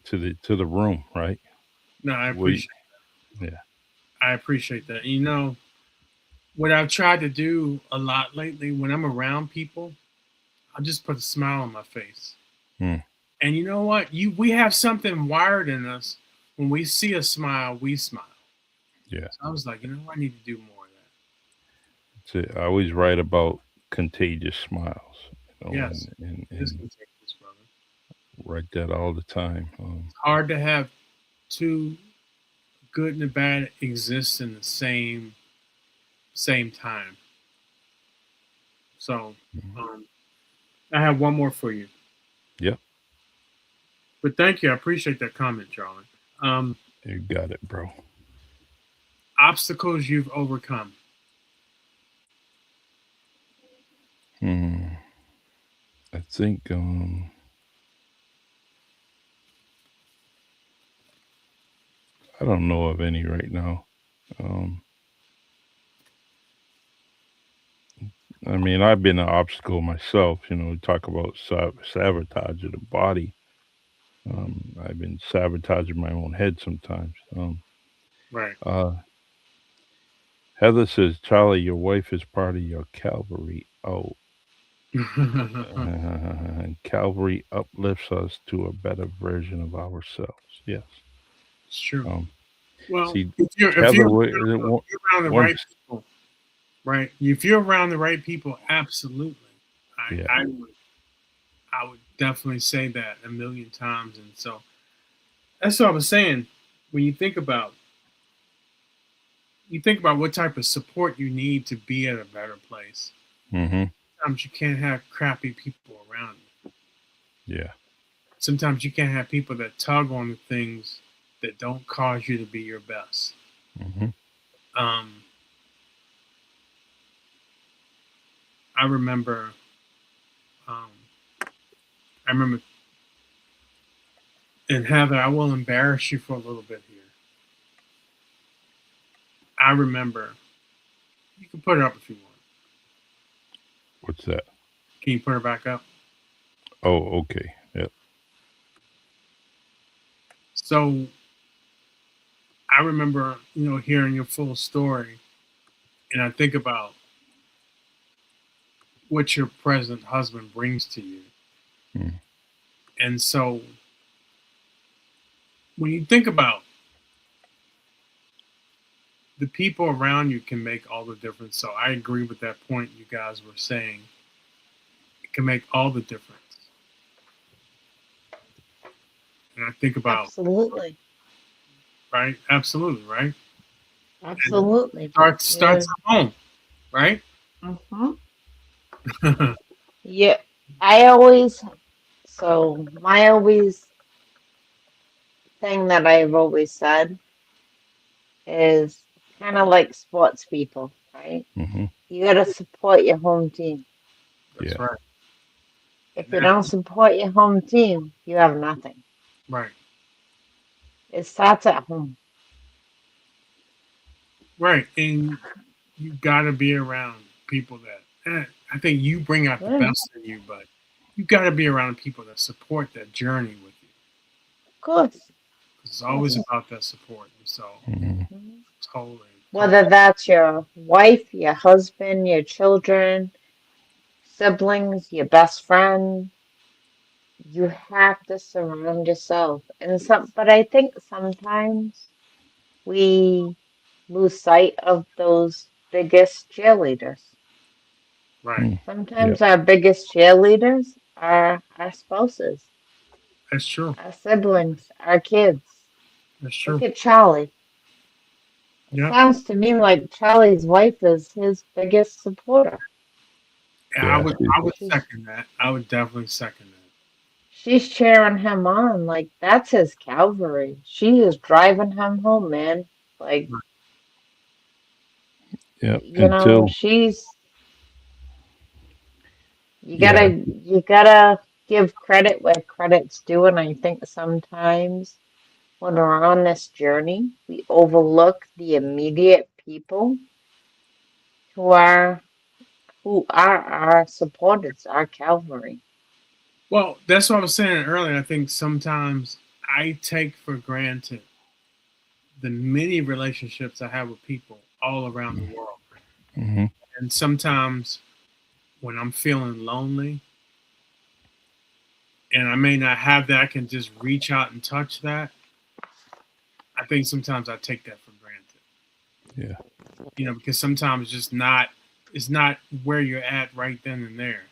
to the room, right? No, I We appreciate. Yeah. I appreciate that. What I've tried to do a lot lately when I'm around people, I just put a smile on my face. Hmm. And you know what? We have something wired in us. When we see a smile, we smile. Yeah. So I was like, I need to do more of that. So I always write about contagious smiles, Yes, it is and contagious, brother. write that all the time. It's hard to have two good and a bad exist in the same time. So Mhm. um, I have one more for you. Yep, But thank you. I appreciate that comment, Charlie. Um, you got it, bro. Obstacles you've overcome. Hmm. I think I don't know of any right now. Um, I mean, I've been an obstacle myself. Talk about sabotage of the body. I've been sabotaging my own head sometimes. Right. Uh, Heather says, Charlie, your wife is part of your Calvary. Oh, and Calvary uplifts us to a better version of ourselves. Yes. It's true. Um, Well, See, if Heather, you're around the right once, people, right? If you're around the right people, absolutely. yeah, I would definitely say that a million times. And so that's what I was saying. When you think about you think about what type of support you need to be at a better place. Mm-hmm. Sometimes you can't have crappy people around you. Yeah. Sometimes you can't have people that tug on the things that don't cause you to be your best. Mm-hmm. I remember, um, I remember, and Heather, I will embarrass you for a little bit here. I remember, you can put it up if you want. What's that? Can you put her back up? Oh, okay. Yep. So I remember, hearing your full story, and I think about what your present husband brings to you. Mm. And so when you think about the people around you can make all the difference. So I agree with that point you guys were saying. It can make all the difference. And I think about, Absolutely. right? Absolutely, right? And it Absolutely. starts Yeah. at home, right? Mm-hmm. Yeah. I always, my always thing that I've always said is kind of like sports people, right? Mm-hmm. You got to support your home team. That's Yeah. right. If And you that, don't support your home team, you have nothing. right. It starts at home. Right. And you got to be around people that, I think you bring out the Yeah, of best in you, but you got to be around people that support that journey with you. course. 'Cause it's Of course. always about that support. And so Mm-hmm. Mhm. totally. Whether that's your wife, your husband, your children, siblings, your best friend, you have to surround yourself. But I think sometimes we lose sight of those biggest cheerleaders. Right. Mm. Yep. Sometimes our biggest cheerleaders are our spouses, That's true. our siblings, our kids. That's Look true. at Charlie. It Yep. sounds to me like Charlie's wife is his biggest supporter. Yeah, I Yeah. would She's I would She's second that. I would definitely second that. she's cheering him on like that's his Calvary. She is driving him home, man. Like, Right. yep. you know, Until she's yeah. you gotta give credit where credit's due, and I think sometimes when we're on this journey, we overlook the immediate people who are our supporters, our Calvary. Well, that's what I was saying earlier. I think sometimes I take for granted the many relationships I have with people all around the world. Mm-hmm. And sometimes when I'm feeling lonely and I may not have that, I can just reach out and touch that. I think sometimes I take that for granted. Yeah. Because sometimes it's not where you're at right then and there.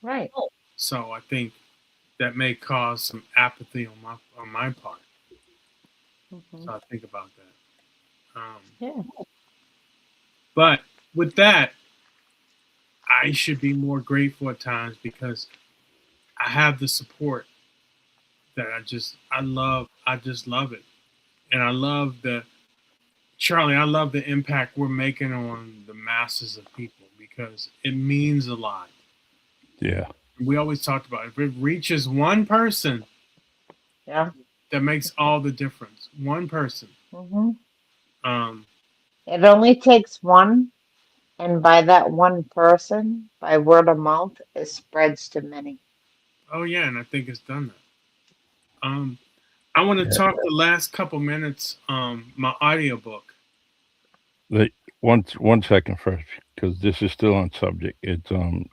Right. So I think that may cause some apathy on my part. Hmm. So I think about that. Yeah. But with that, I should be more grateful at times because I have the support that I love. I just love it, and I love the Charlie. I love the impact we're making on the masses of people because it means a lot. Yeah. We always talked about if it reaches one person, Yeah. that makes all the difference. One person. Hmm. Um, It only takes one, and by that one person, by word of mouth, it spreads to many. oh yeah, and I think it's done that. I want to Yeah. talk the last couple minutes. My audiobook. Like one second first, because this is still on subject. It's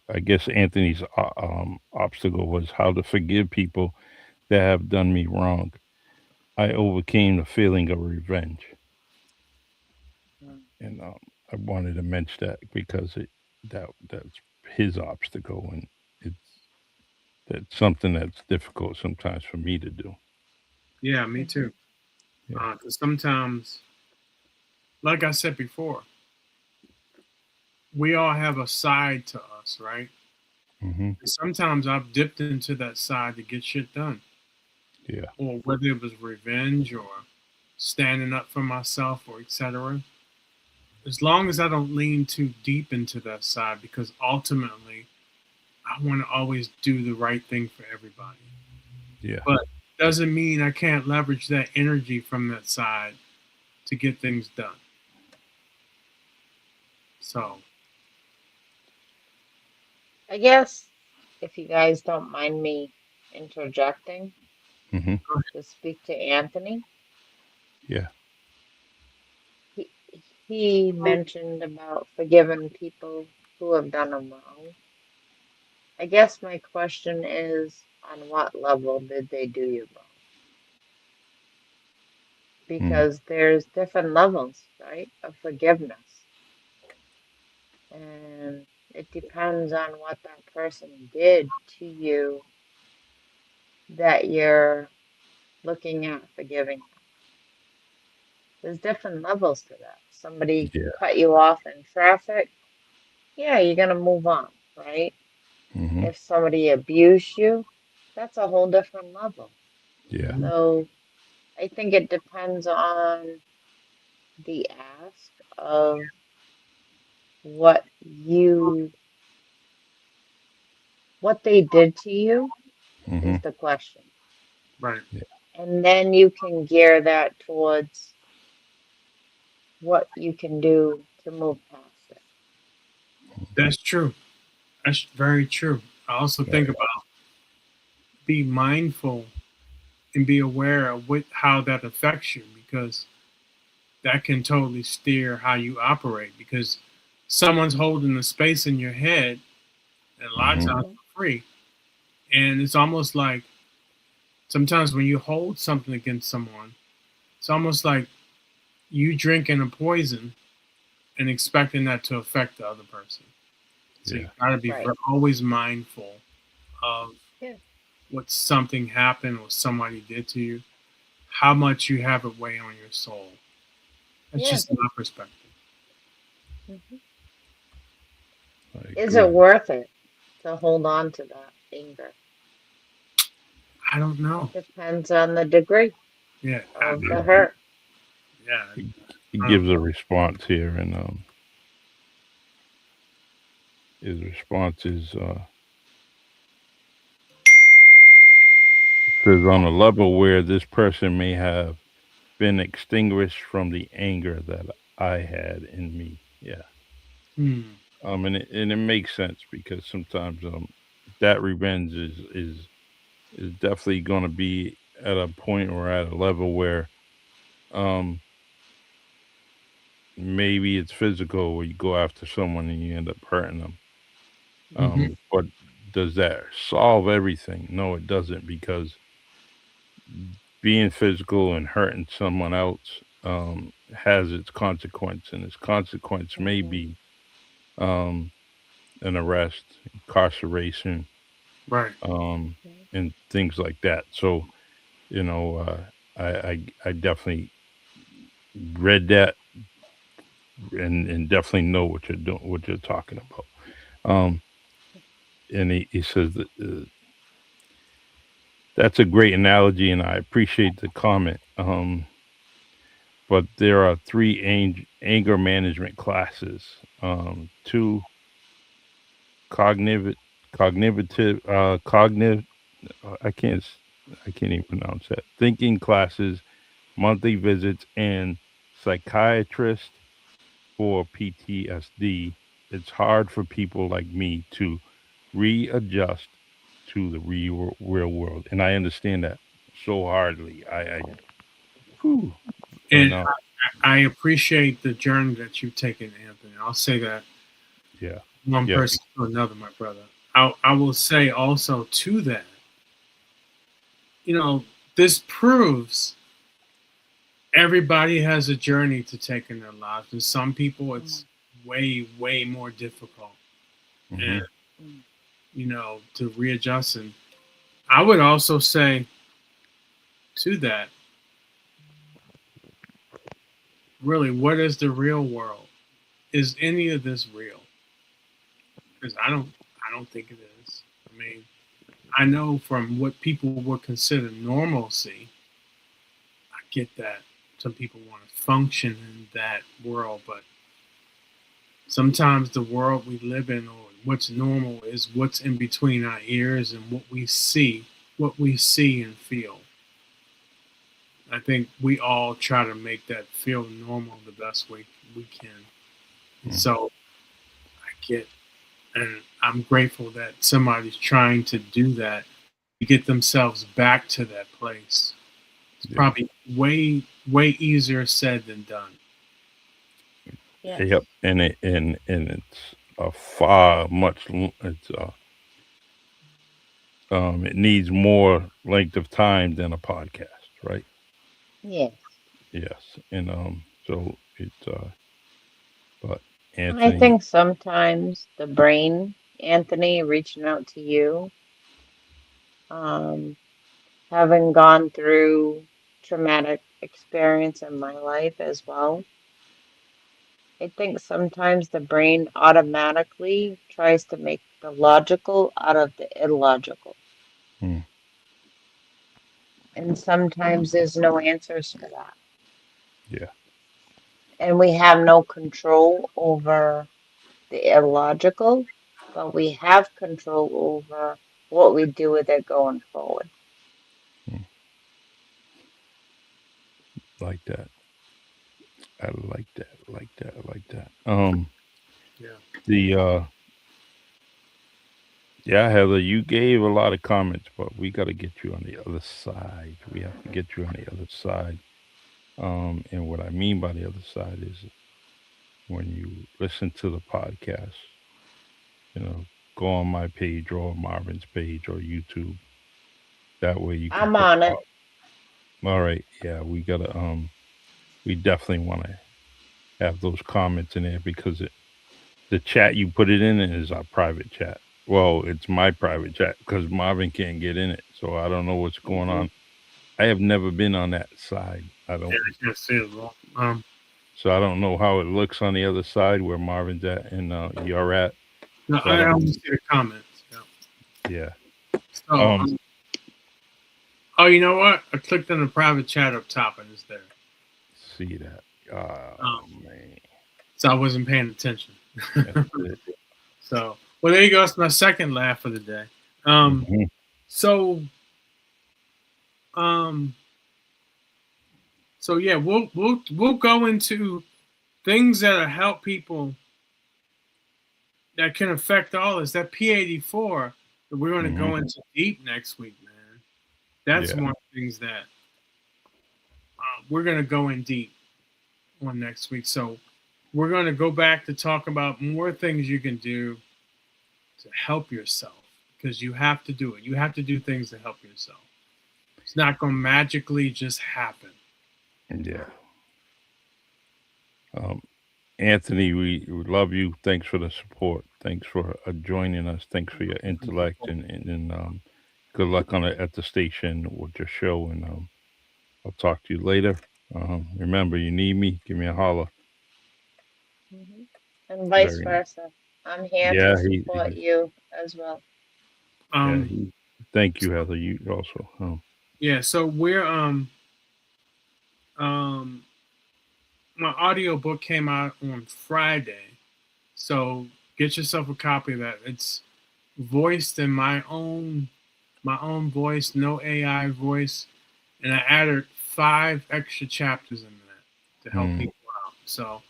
I guess Anthony's obstacle was how to forgive people that have done me wrong. I overcame the feeling of revenge, and I wanted to mention that because that's his obstacle, and it's that's something that's difficult sometimes for me to do. Yeah, me Hmm. too. Yeah. Because sometimes, like I said before, we all have a side to us, right? Mm-hmm. Sometimes I've dipped into that side to get shit done, Yeah. or whether it was revenge or standing up for myself or etc. As long as I don't lean too deep into that side, because ultimately I want to always do the right thing for everybody. Yeah. But doesn't mean I can't leverage that energy from that side to get things done. So, I guess if you guys don't mind me interjecting Mm-hmm. to speak to Anthony, Yeah. he, he mentioned about forgiving people who have done him wrong. I guess my question is, on what level did they do you wrong? Mm. Because there's different levels, right, of forgiveness. And it depends on what that person did to you that you're looking at forgiving. There's different levels to that. Somebody Yeah. cut you off in traffic, yeah, you're gonna move on, right? Mm-hmm. If somebody abused you, that's a whole different level. Yeah. So I think it depends on the ask of what they did to you Mm-hmm. is the question. right. Yeah. And then you can gear that towards what you can do to move past it. That's true. That's very true. I also Right. think about be mindful and be aware of how that affects you, because that can totally steer how you operate, because someone's holding the space in your head and a lot of Mm-hmm. times for free. And it's almost like sometimes when you hold something against someone, it's almost like you drinking a poison and expecting that to affect the other person. So you Yeah. got to be Right. always mindful of Yeah. what something happened or somebody did to you, how much you have it weigh on your soul. That's Yeah. just my perspective. Hmm. I Is agree. it worth it to hold on to that anger? I don't know. Depends on the degree Yeah, of the hurt. yeah. He I don't gives a response here, and his response is says on a level where this person may have been extinguished from the anger that I had in me. Yeah. Hmm. And it makes sense because sometimes that revenge is definitely going to be at a point or at a level where um maybe it's physical where you go after someone and you end up hurting them. Mm-hmm. But does that solve everything? No, it doesn't, because being physical and hurting someone else has its consequence, and its consequence may Hmm. be um, an arrest, incarceration, Right. um, and things like that. So, you know, I definitely read that and definitely know what you're doing, what you're talking about. Um, and he says that that's a great analogy, and I appreciate the comment. But there are three anger management classes. Two cognitive, cognitive. I can't. I can't even pronounce that. Thinking classes, monthly visits, and psychiatrist for PTSD. It's hard for people like me to readjust to the real world, and I understand that so hardly. Whew, and And I appreciate the journey that you've taken, Anthony. I'll say that yeah, one yeah, person to another, my brother. I will say also to that, this proves everybody has a journey to take in their lives, and some people it's way, way more difficult, and hmm to readjust. And I would also say to that, really, what is the real world? Is any of this real? Because I don't think it is. I mean, I know from what people would consider normalcy, I get that some people want to function in that world, but sometimes the world we live in or what's normal is what's in between our ears and what we see and feel. I think we all try to make that feel normal the best way we can. And Mm. so I get, and I'm grateful that somebody's trying to do that to get themselves back to that place. It's Yeah. probably way easier said than done. Yes. Yep. And it's a far much. It's it needs more length of time than a podcast, right? Yes. Yes. And so it's but And I Anthony, think sometimes the brain, Anthony, reaching out to you, um, having gone through traumatic experience in my life as well, I think sometimes the brain automatically tries to make the logical out of the illogical. mm, And sometimes there's no answers for that. yeah, And we have no control over the illogical, but we have control over what we do with it going forward. mm, like that. I like that. Like that. I like that. Yeah. The yeah, Heather, you gave a lot of comments, but we got to get you on the other side. We have to get you on the other side. And what I mean by the other side is when you listen to the podcast, you know, go on my page or Marvin's page or YouTube. That way you can I'm put. on it. All right, yeah, we definitely want to have those comments in there because the chat you put it in is our private chat. Well, it's my private chat because Marvin can't get in it, so I don't know what's going Mhm. on. I have never been on that side. I Yeah, don't, I can't see it well. so I don't know how it looks on the other side where Marvin's at and you're at. No, So I I don't. only see the comments. Yeah. Yeah. So, Um. oh, you know what? I clicked on the private chat up top and it's there. See that? Oh Um, man, so I wasn't paying attention. that's it. So, well, there you go. It's my second laugh of the day. Um, Hmm. so, um, so yeah, we'll go into things that help people that can affect all this. That P84 that we're going to Hmm. go into deep next week, man. That's Yeah. one of the things that we're going to go in deep on next week. So we're going to go back to talk about more things you can do to help yourself because you have to do it. You have to do things to help yourself. It's not going to magically just happen. Yeah. Um. Anthony, we love you. Thanks for the support. Thanks for joining us. Thanks for your intellect and good luck on it at the station with your show. And I'll talk to you later. Remember, you need me, give me a holler. Hmm. And vice Very nice. versa. I'm here to Yeah, support you as well. yeah, Um, thank you, Heather. You also. yeah, so we're um my audiobook came out on Friday. So get yourself a copy of that. It's voiced in my own voice, no AI voice, and I added 5 extra chapters in that to help Hmm. people out. So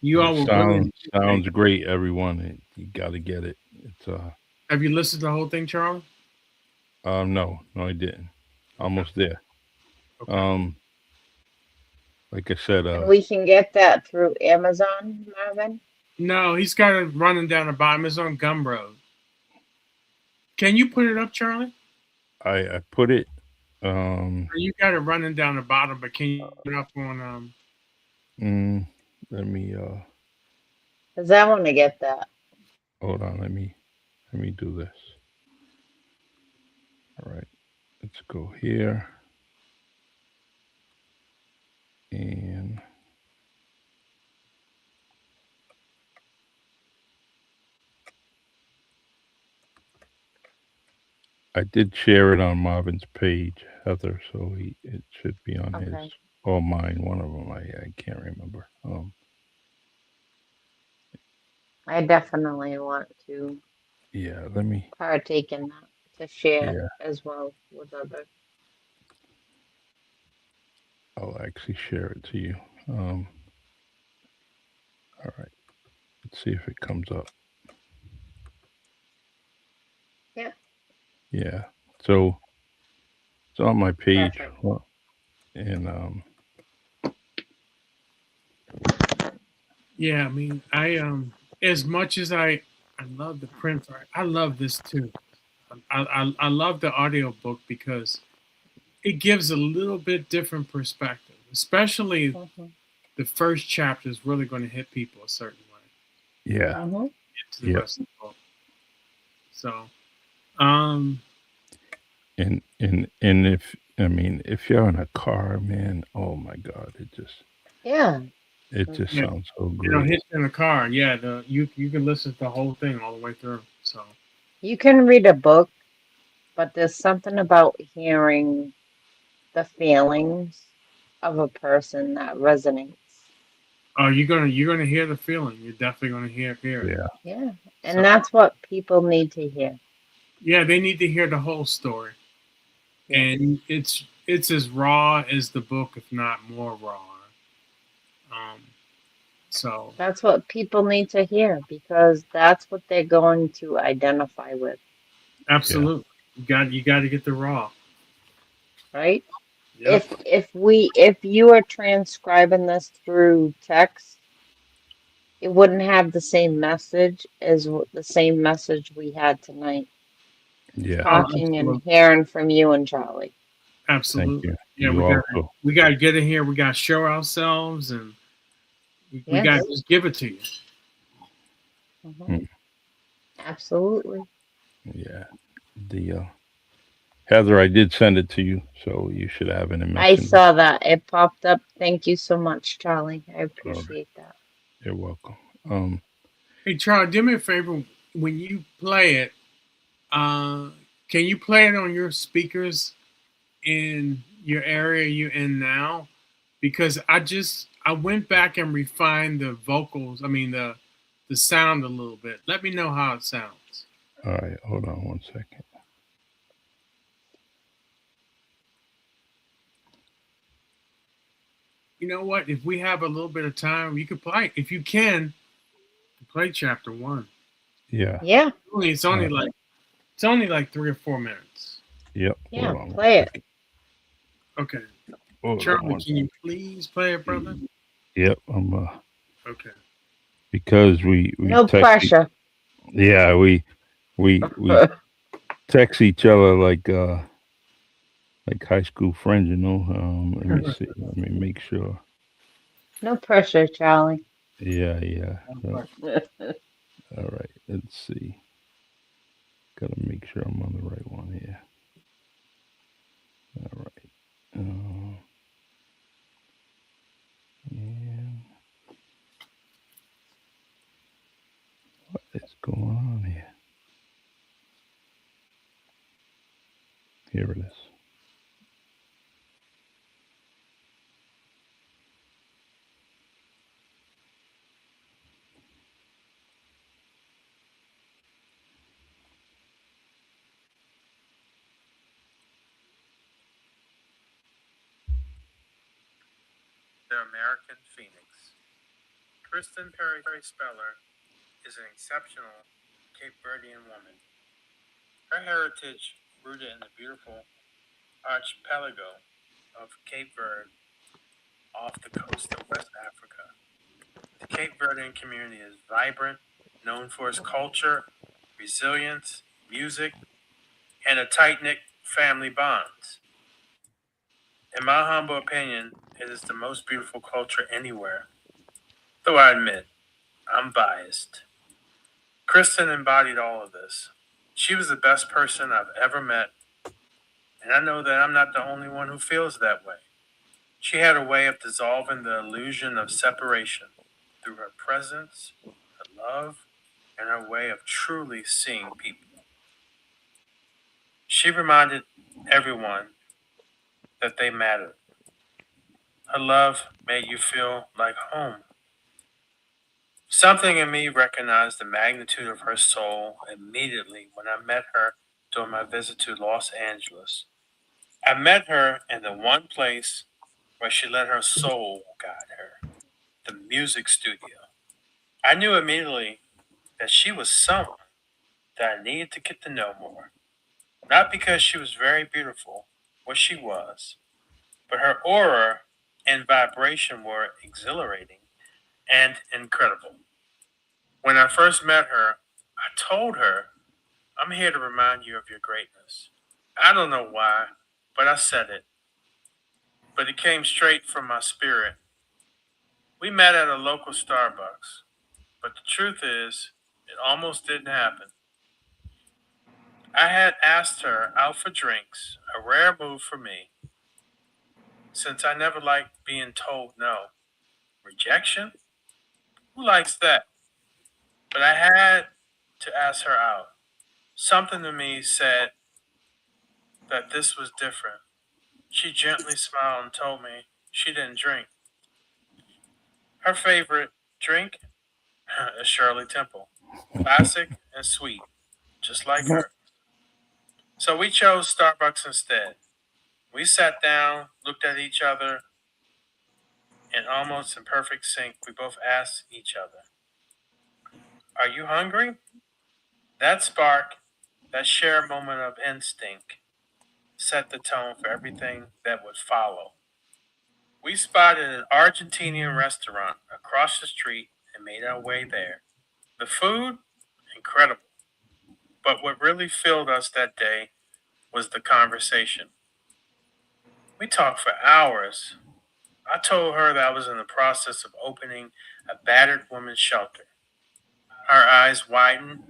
you It all will really appreciate sounds that. great, everyone. You got to get it. It's Have you listened to the whole thing, Charlie? no, no, I didn't. Okay. Almost there. Okay. Um, like I said, And we can get that through Amazon, Marvin. No, he's got it running down the bottom. It's on Gumroad. Can you put it up, Charlie? I put it. Um, You got it running down the bottom, but can you put it up on mm, let me Because I want to get that. hold on. Let me do this. All right, let's go here and I did share it on Marvin's page, Heather, so it should be on his Okay. or mine. One of them, I can't remember. I definitely want to Yeah, let me. partake in that to share Yeah, as well with others. I'll actually share it to you. Um, all right, let's see if it comes up. Yeah, Yeah, so it's on my page, perfect. and Yeah, I mean, I as much as I love the print art, I love this too. I love the audiobook because it gives a little bit different perspective, especially Hmm. the first chapter is really going to hit people a certain way. yeah, Hmm. Get to the yep, rest of the book. So, um, and if I mean if you're in a car, man, oh my God, Yeah. it just yeah, sounds so it'll great. hit you in the car. Yeah, you can listen to the whole thing all the way through. So, You can read a book, but there's something about hearing the feelings of a person that resonates. oh, you're gonna hear the feeling. You're definitely gonna hear it. Yeah, Yeah. And So, that's what people need to hear. yeah, they need to hear the whole story, Yes. and it's as raw as the book, if not more raw. Um, so That's what people need to hear because that's what they're going to identify with, yeah, absolutely, you got to get the raw. right? Yep. If you are transcribing this through text, it wouldn't have the same message as the same message we had tonight, yeah. Oh, talking and absolutely. hearing from you and Charlie. Thank Absolutely. you. Yeah, You also. we got to get in here. We got to show ourselves, and we got Yes. to just give it to you. Hmm. Mm, Absolutely. yeah, the Heather, I did send it to you, so you should have it in I Messenger. saw that. It popped up. Thank you so much, Charlie. I All right, appreciate that. you're welcome. Hey, Charlie, do me a favor. When you play it, uh, can you play it on your speakers in your area you're in now? Because I went back and refined the vocals. I mean the sound a little bit. Let me know how it sounds. All right, hold on one second. You know what? If we have a little bit of time, you could play. If you can, play chapter one. Yeah. Yeah. It's Uh, only like 3 or 4 minutes. yep. Hold Yeah. on one Play it. second. Okay, Hold on Charlie, one can you please play it, brother? second. Yep. Okay. Because we No text. pressure. Yeah, we text each other like high school friends. Let me see. Let me make sure. No pressure, Charlie. Yeah, yeah. So, all right. Let's see. Gotta make sure I'm on the right one here. All right. And what is going on here? Here it is. The American Phoenix. Kristen Perry Speller is an exceptional Cape Verdean woman. Her heritage rooted in the beautiful archipelago of Cape Verde off the coast of West Africa. The Cape Verdean community is vibrant, known for its culture, resilience, music, and a tight-knit family bonds. In my humble opinion, it is the most beautiful culture anywhere. Though I admit, I'm biased. Kristen embodied all of this. She was the best person I've ever met, and I know that I'm not the only one who feels that way. She had a way of dissolving the illusion of separation through her presence, her love, and her way of truly seeing people. She reminded everyone that they mattered. Her love made you feel like home. Something in me recognized the magnitude of her soul immediately when I met her during my visit to Los Angeles. I met her in the one place where she let her soul guide her, the music studio. I knew immediately that she was someone that I needed to get to know more. Not because she was very beautiful, which she was, but her aura and vibration were exhilarating and incredible. When I first met her, I told her, I'm here to remind you of your greatness. I don't know why, but I said it. But it came straight from my spirit. We met at a local Starbucks, but the truth is, it almost didn't happen. I had asked her out for drinks, a rare move for me, since I never liked being told no. Rejection? Who likes that? But I had to ask her out. Something to me said that this was different. She gently smiled and told me she didn't drink. Her favorite drink is Shirley Temple. Classic and sweet, just like her. So we chose Starbucks instead. We sat down, looked at each other, and almost in perfect sync, we both asked each other, Are you hungry? That spark, that shared moment of instinct, set the tone for everything that would follow. We spotted an Argentinian restaurant across the street and made our way there. The food, incredible. But what really filled us that day was the conversation. We talked for hours. I told her that I was in the process of opening a battered women's shelter. Her eyes widened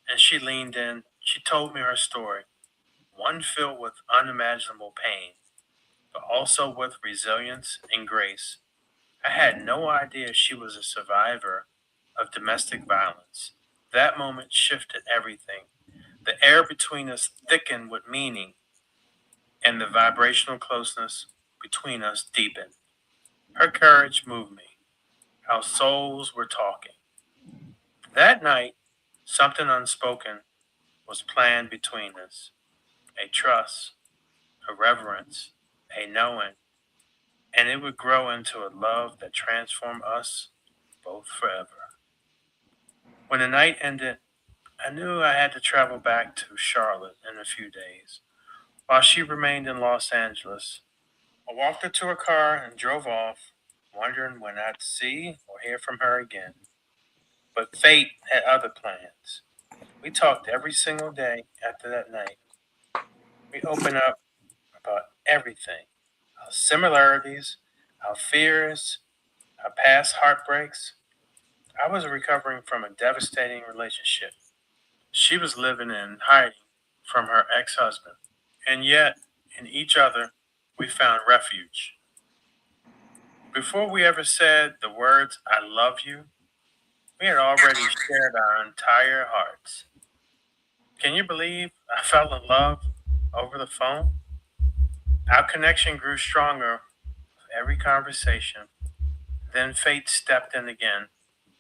and she leaned in. She told me her story, one filled with unimaginable pain, but also with resilience and grace. I had no idea she was a survivor of domestic violence. That moment shifted everything. The air between us thickened with meaning, and the vibrational closeness between us deepened. Her courage moved me. Our souls were talking. That night, something unspoken was planned between us. A trust, a reverence, a knowing, and it would grow into a love that transformed us both forever. When the night ended, I knew I had to travel back to Charlotte in a few days. While she remained in Los Angeles, I walked her to her car and drove off, wondering when I'd see or hear from her again. But fate had other plans. We talked every single day after that night. We opened up about everything, our similarities, our fears, our past heartbreaks. I was recovering from a devastating relationship. She was living in hiding from her ex husband. And yet, in each other, we found refuge. Before we ever said the words, I love you, we had already shared our entire hearts. Can you believe I fell in love over the phone? Our connection grew stronger with every conversation. Then fate stepped in again.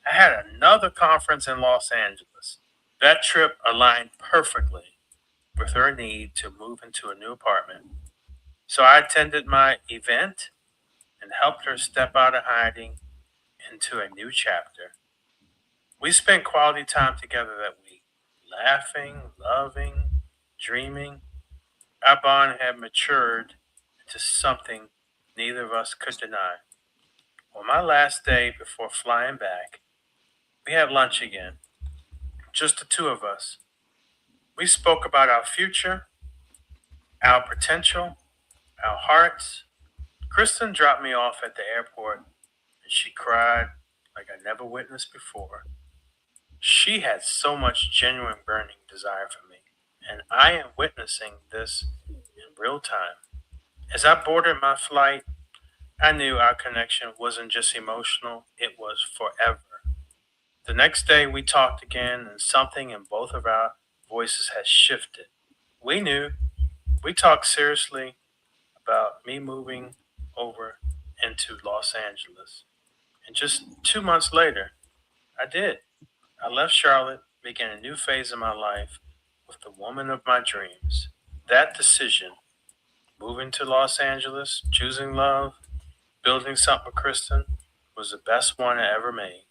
I had another conference in Los Angeles. That trip aligned perfectly with her need to move into a new apartment. So I attended my event and helped her step out of hiding into a new chapter. We spent quality time together that week, laughing, loving, dreaming. Our bond had matured into something neither of us could deny. On my last day before flying back, we had lunch again, just the two of us. We spoke about our future, our potential, our hearts. Kristen dropped me off at the airport and she cried like I never witnessed before. She had so much genuine burning desire for me, and I am witnessing this in real time. As I boarded my flight, I knew our connection wasn't just emotional, it was forever. The next day we talked again, and something in both of our voices had shifted. We knew We talked seriously about me moving over into Los Angeles. And just 2 months later, I did. I left Charlotte, began a new phase of my life with the woman of my dreams. That decision, moving to Los Angeles, choosing love, building something with Kristen, was the best one I ever made.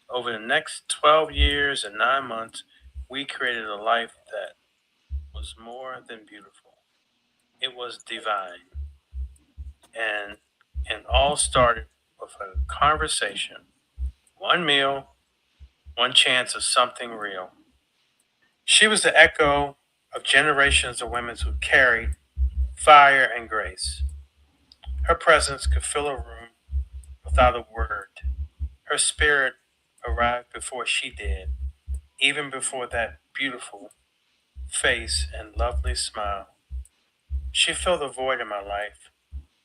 Over the next 12 years and 9 months, we created a life that was more than beautiful. It was divine. And it all started with a conversation, one meal, one chance of something real. She was the echo of generations of women who carried fire and grace. Her presence could fill a room without a word. Her spirit arrived before she did, even before that beautiful face and lovely smile. She filled the void in my life,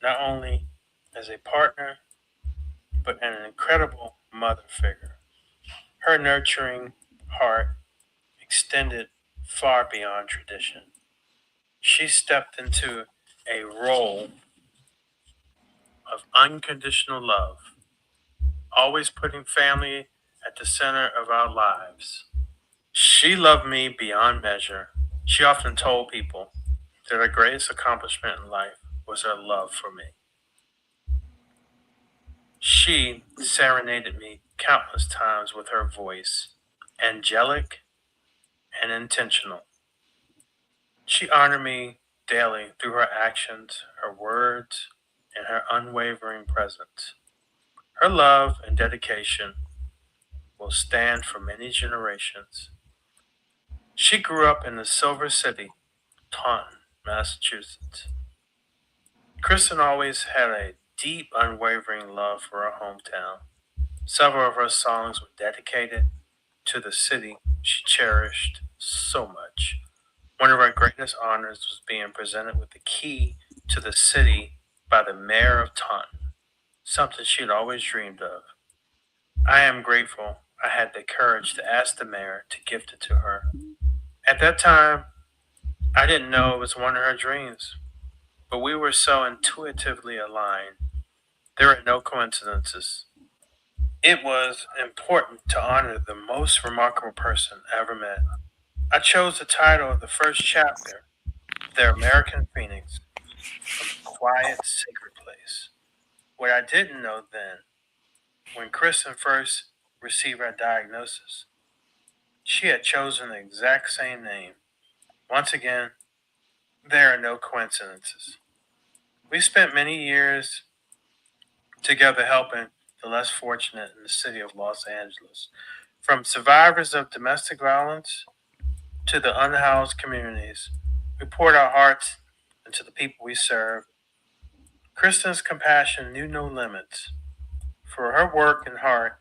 not only as a partner, but an incredible mother figure. Her nurturing heart extended far beyond tradition. She stepped into a role of unconditional love, always putting family at the center of our lives. She loved me beyond measure. She often told people that her greatest accomplishment in life was her love for me. She serenaded me countless times with her voice, angelic and intentional. She honored me daily through her actions, her words, and her unwavering presence. Her love and dedication will stand for many generations. She grew up in the Silver City, Taunton, Massachusetts. Kristen always had a deep, unwavering love for her hometown. Several of her songs were dedicated to the city she cherished so much. One of her greatest honors was being presented with the key to the city by the mayor of Taunton, something she'd always dreamed of. I am grateful I had the courage to ask the mayor to gift it to her. At that time, I didn't know it was one of her dreams, but we were so intuitively aligned. There are no coincidences. It was important to honor the most remarkable person I ever met. I chose the title of the first chapter, The American Phoenix, from a quiet, sacred place. What I didn't know then, when Kristen first received her diagnosis, she had chosen the exact same name. Once again, there are no coincidences. We spent many years together helping the less fortunate in the city of Los Angeles, from survivors of domestic violence to the unhoused communities. We poured our hearts into the people we serve. Kristen's compassion knew no limits. For her work and heart,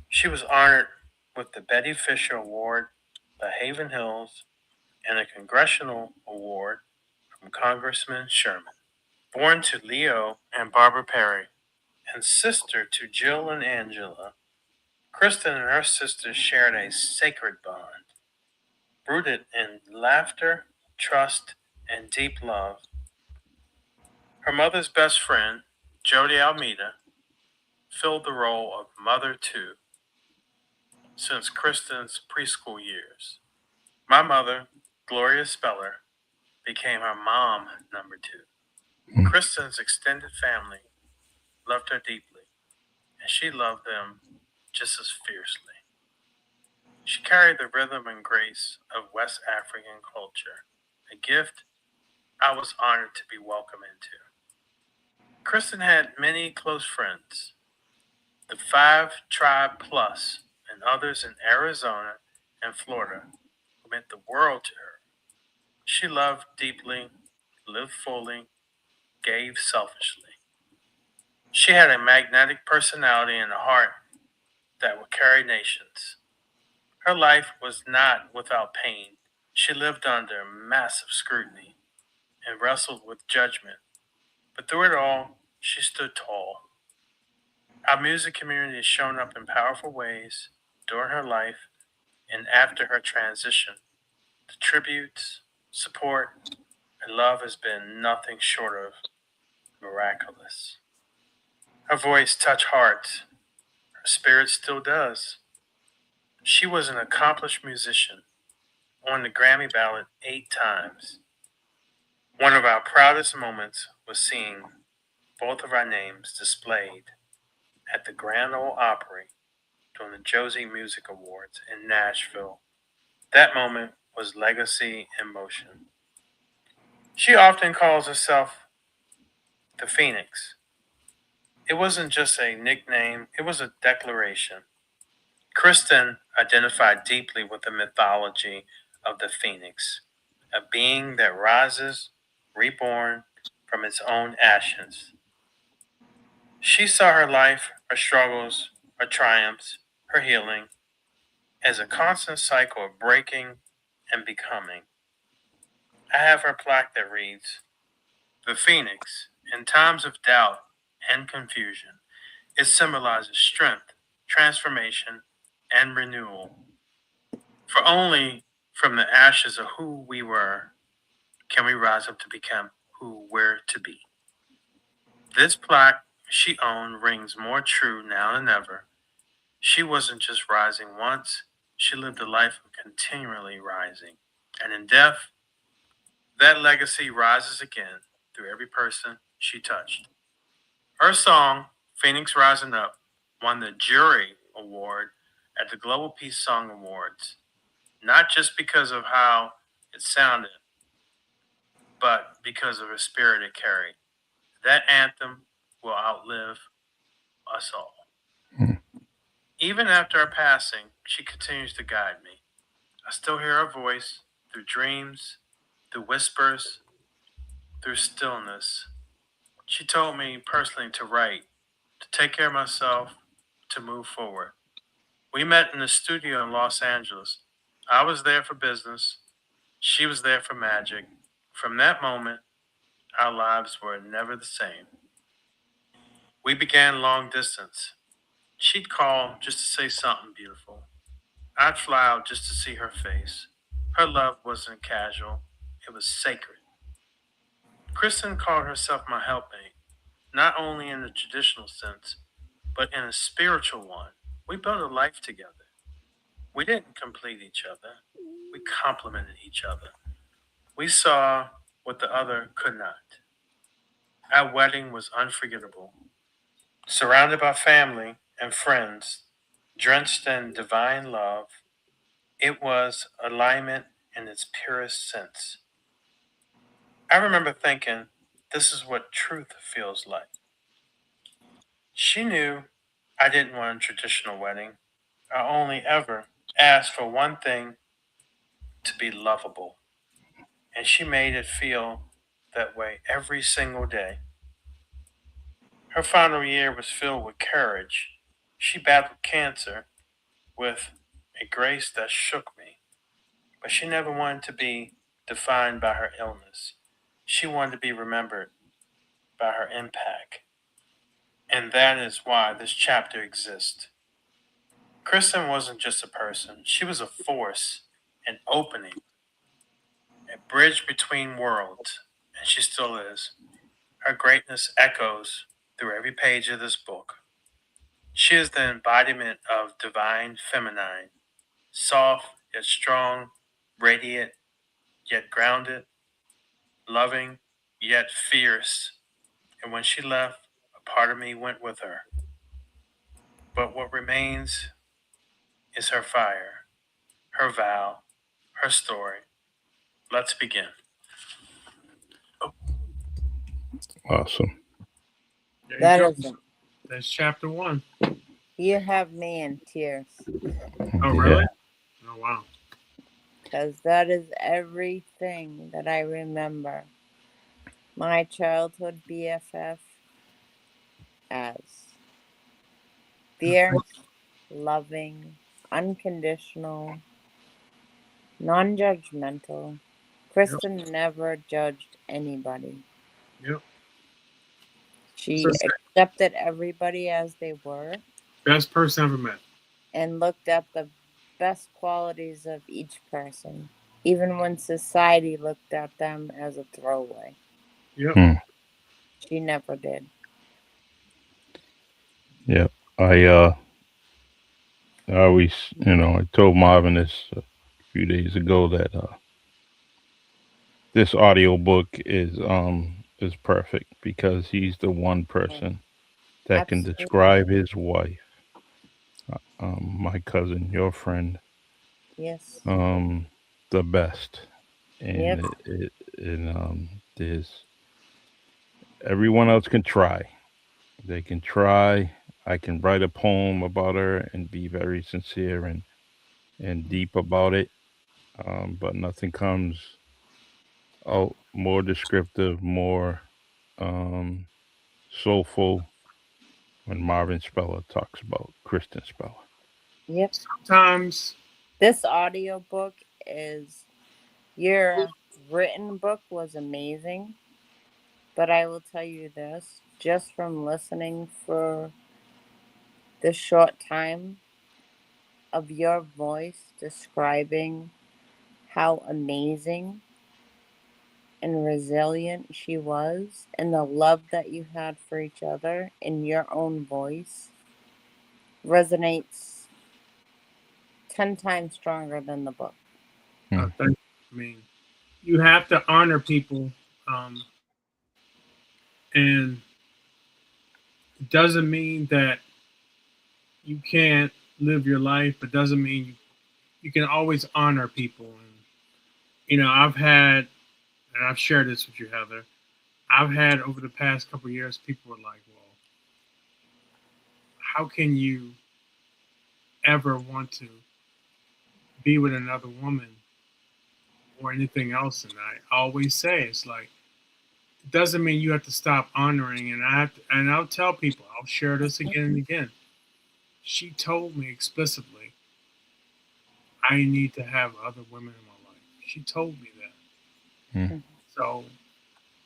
she was honored with the Betty Fisher Award by Haven Hills and a Congressional Award from Congressman Sherman. Born to Leo and Barbara Perry, and sister to Jill and Angela, Kristen and her sisters shared a sacred bond, rooted in laughter, trust, and deep love. Her mother's best friend, Jody Almeida, filled the role of mother too since Kristen's preschool years. My mother, Gloria Speller, became her mom number two. Kristen's extended family loved her deeply, and she loved them just as fiercely. She carried the rhythm and grace of West African culture, a gift I was honored to be welcomed into. Kristen had many close friends, the Five Tribe Plus, and others in Arizona and Florida who meant the world to her. She loved deeply, lived fully, gave selfishly. She had a magnetic personality and a heart that would carry nations. Her life was not without pain. She lived under massive scrutiny and wrestled with judgment. But through it all, she stood tall. Our music community has shown up in powerful ways during her life and after her transition. The tributes, support, and love has been nothing short of miraculous. Her voice touched hearts. Her spirit still does. She was an accomplished musician, on the Grammy ballot 8 times. One of our proudest moments was seeing both of our names displayed at the Grand Ole Opry during the Josie Music Awards in Nashville. That moment was legacy in motion. She often calls herself the Phoenix. It wasn't just a nickname, it was a declaration. Kristen identified deeply with the mythology of the Phoenix, a being that rises, reborn from its own ashes. She saw her life, her struggles, her triumphs, her healing as a constant cycle of breaking and becoming. I have her plaque that reads, "The Phoenix, in times of doubt and confusion, it symbolizes strength, transformation, and renewal. For only from the ashes of who we were can we rise up to become who we're to be." This plaque she owned rings more true now than ever. She wasn't just rising once, she lived a life of continually rising. And in death, that legacy rises again through every person she touched. Her song, Phoenix Rising Up, won the Jury Award at the Global Peace Song Awards, not just because of how it sounded, but because of the spirit it carried. That anthem will outlive us all. Even after her passing, she continues to guide me. I still hear her voice through dreams, through whispers, through stillness. She told me personally to write, to take care of myself, to move forward. We met in the studio in Los Angeles. I was there for business. She was there for magic. From that moment, our lives were never the same. We began long distance. She'd call just to say something beautiful. I'd fly out just to see her face. Her love wasn't casual, it was sacred. Kristen called herself my helpmate, not only in the traditional sense, but in a spiritual one. We built a life together. We didn't complete each other, we complemented each other. We saw what the other could not. Our wedding was unforgettable. Surrounded by family and friends, drenched in divine love, it was alignment in its purest sense. I remember thinking, this is what truth feels like. She knew I didn't want a traditional wedding. I only ever asked for one thing, to be lovable. And she made it feel that way every single day. Her final year was filled with courage. She battled cancer with a grace that shook me. But she never wanted to be defined by her illness. She wanted to be remembered by her impact. And that is why this chapter exists. Kristen wasn't just a person. She was a force, an opening, a bridge between worlds. And she still is. Her greatness echoes through every page of this book. She is the embodiment of divine feminine, soft yet strong, radiant yet grounded, loving yet fierce. And when she left, a part of me went with her. But what remains is her fire, her vow, her story. Let's begin. Awesome. That's chapter 1. You have me in tears. Oh, really? Yeah. Oh, wow. Because that is everything that I remember my childhood BFF as. Fierce, loving, unconditional, non-judgmental. Kristen never judged anybody. Yep. She accepted everybody as they were. Best person I ever met. And looked at the best qualities of each person. even when society looked at them as a throwaway. Yep. Hmm. She never did. Yep. I always, I told Marvin this a few days ago that this audiobook is perfect because he's the one person that can Absolutely. describe his wife, my cousin, your friend, Yes. um, the best. And Yep. there's everyone else can try. They can try. I can write a poem about her and be very sincere and deep about it. But nothing comes out more descriptive, more um, soulful when Marvin Speller talks about Kristen Speller. Yep. Sometimes, This audiobook is your written book was amazing, but I will tell you this, just from listening for the short time of your voice describing how amazing and resilient she was and the love that you had for each other in your own voice resonates 10 times stronger than the book. Hmm. thank you. I mean, you have to honor people, um, and it doesn't mean that you can't live your life, but doesn't mean you can always honor people. And I've had, and I've shared this with you, Heather. I've had over the past couple of years, people were like, "Well, how can you ever want to be with another woman or anything else?" And I always say, it's like it doesn't mean you have to stop honoring. And I'll tell people, I'll share this again and again. She told me explicitly, I need to have other women in my life. She told me that. Hmm. Mhm. So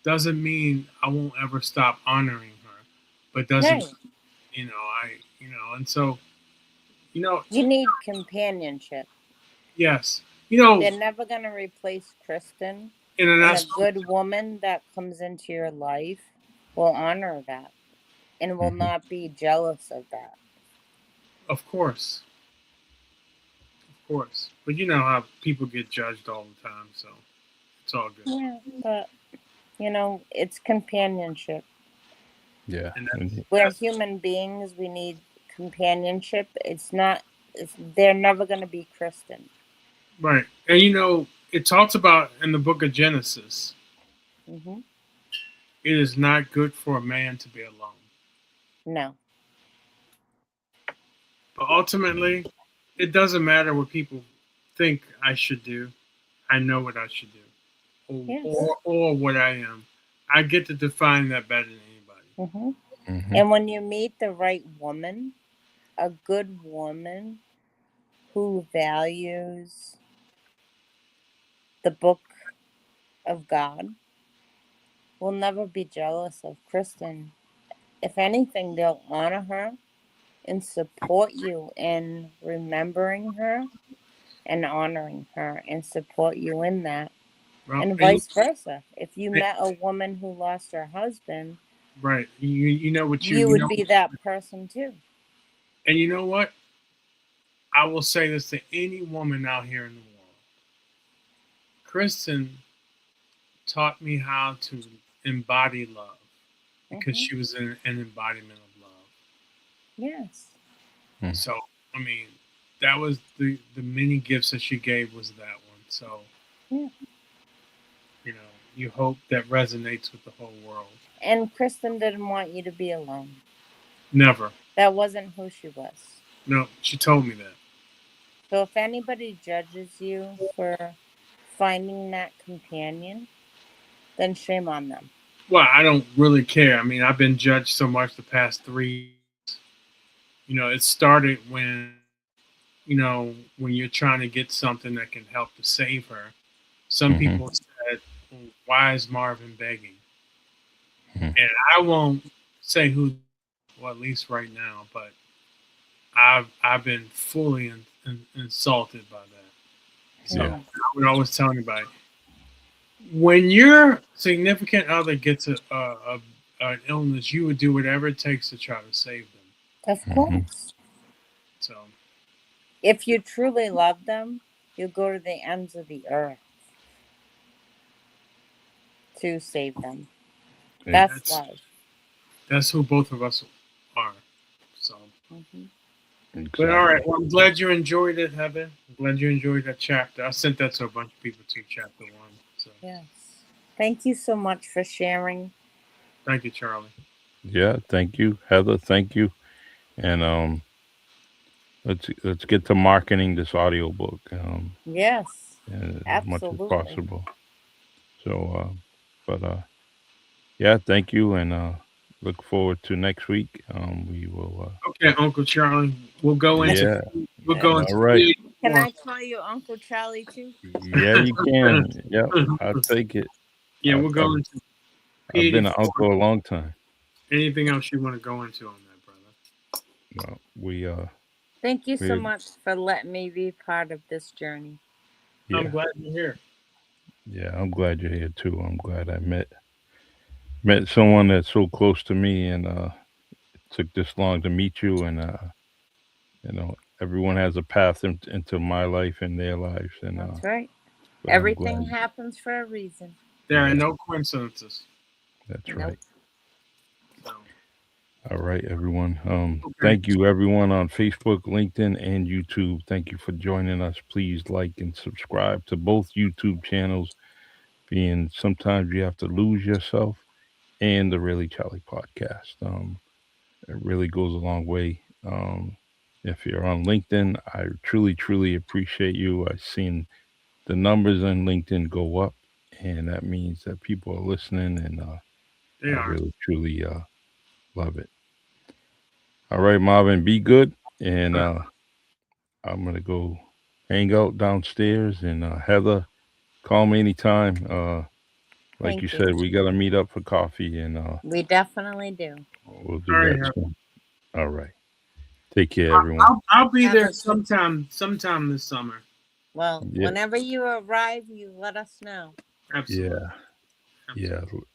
doesn't mean I won't ever stop honoring her, but doesn't, Right. and so, you know, You need companionship. yes, They're never going to replace Kristen, and and a that's good woman that comes into your life will honor that and will Hmm. not be jealous of that. of course. But you know how people get judged all the time, so it's all good. Yeah, but it's companionship. Yeah. And We're that's human beings. We need companionship. They're never going to be Kristen. right. And it talks about in the book of Genesis, Hmm. it is not good for a man to be alone. No. But ultimately, it doesn't matter what people think I should do. I know what I should do, Yes. or what I am. I get to define that better than anybody. Hmm. Hmm. And when you meet the right woman, a good woman who values the book of God, will never be jealous of Kristen. If anything, they'll honor her and support you in remembering her and honoring her and support you in that. Well, And vice versa. If you and- met a woman who lost her husband, right. You know what you would be that person too. and you know what? I will say this to any woman out here in the world. Kristen taught me how to embody love because Hmm. she was an embodiment of love. Yes. Hmm. So, I mean, that was the many gifts that she gave was that one. So, Yeah. you know, you hope that resonates with the whole world. And Kristen didn't want you to be alone. Never. That wasn't who she was. No, she told me that. So if anybody judges you for finding that companion, then shame on them. Well, I don't really care. I mean, I've been judged so much the past 3 years. It started when you're trying to get something that can help to save her. Some Hmm. people said, well, why is Marvin begging? Hmm. And I won't say who, well, at least right now, but I've been fully insulted by that. So Yeah. I would always tell anybody, when your significant other gets an illness, you would do whatever it takes to try to save them. Of Mhm. course. So If you truly love them, you'll go to the ends of the earth to save them. Yeah. That's love. that's who both of us are. So, Hmm. but all right. Exactly. Well, I'm glad you enjoyed it, Heather. I'm glad you enjoyed that chapter. I sent that to a bunch of people too, chapter 1. So Yes. Thank you so much for sharing. thank you, Charlie. Yeah. Thank you, Heather. Thank you. And let's get to marketing this audiobook Yes, as much as absolutely. possible. So, but yeah, thank you, and look forward to next week. We will. Okay, Uncle Charlie. We'll go into Yeah. we'll go All into right. Can P84. I call you Uncle Charlie too? Yeah, you can. Yep, I'll take it. Yeah, I've, we'll go I've, into I've been an P84. uncle a long time. Anything else you want to go into on that, brother? Well, Thank you so we much for letting me be part of this journey. I'm yeah, glad you're here. yeah. I'm glad you're here too. I'm glad I met someone that's so close to me, and it took this long to meet you. And everyone has a path into my life and their lives, and That's right. but I'm Everything glad. happens for a reason. There are Yeah, no coincidences. that's Nope. right. So, All right, everyone. okay. Thank you, everyone on Facebook, LinkedIn, and YouTube. Thank you for joining us. Please like and subscribe to both YouTube channels. Being sometimes you have to lose yourself, and the Really Charlie podcast. It really goes a long way. If you're on LinkedIn, I truly, truly appreciate you. I've seen the numbers on LinkedIn go up, and that means that people are listening, and They I are. really, truly love it. All right, Marvin, be good, and I'm gonna go hang out downstairs. And Heather, call me anytime. Like you Thank you. said, we gotta meet up for coffee, and We definitely do. we'll All do right. that soon. All right, take care, everyone. I'll be Have there a sometime this summer. Well, Yeah, whenever you arrive, you let us know. Absolutely. yeah, yeah. Absolutely.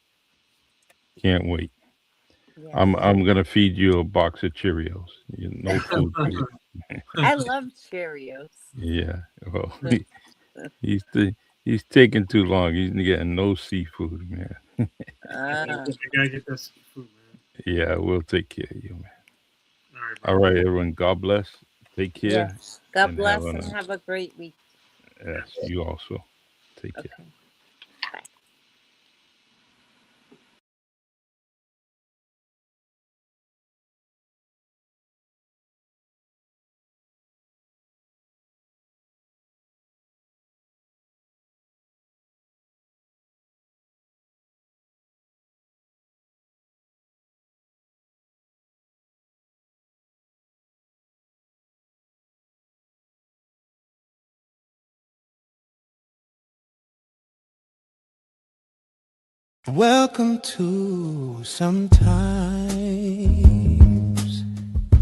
Can't wait. Yes. I'm gonna feed you a box of Cheerios. No food for you. I love Cheerios. Yeah. Well, he's he's taking too long. He's getting no seafood, man. I Ah, gotta get that food, man. Yeah, we'll take care of you, man. All right, All brother. right, everyone. God bless. Take care yes. God and have bless a and nice. have a great week. Yes, you also. Take care. Okay. Bye. Welcome to Sometimes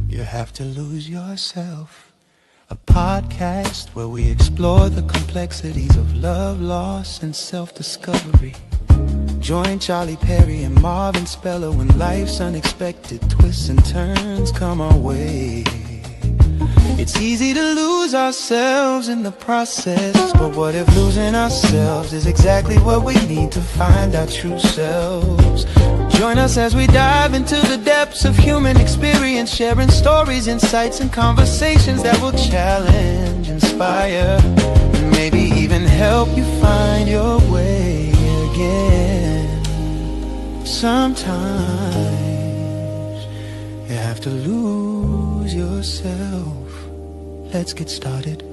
You Have to Lose Yourself, a podcast where we explore the complexities of love, loss, and self-discovery. Join Charlie Perry and Marvin Speller when life's unexpected twists and turns come our way. It's easy to lose ourselves in the process, but what if losing ourselves is exactly what we need to find our true selves? Join us as we dive into the depths of human experience, sharing stories, insights, and conversations that will challenge, inspire, and maybe even help you find your way again. Sometimes you have to lose yourself. Let's get started.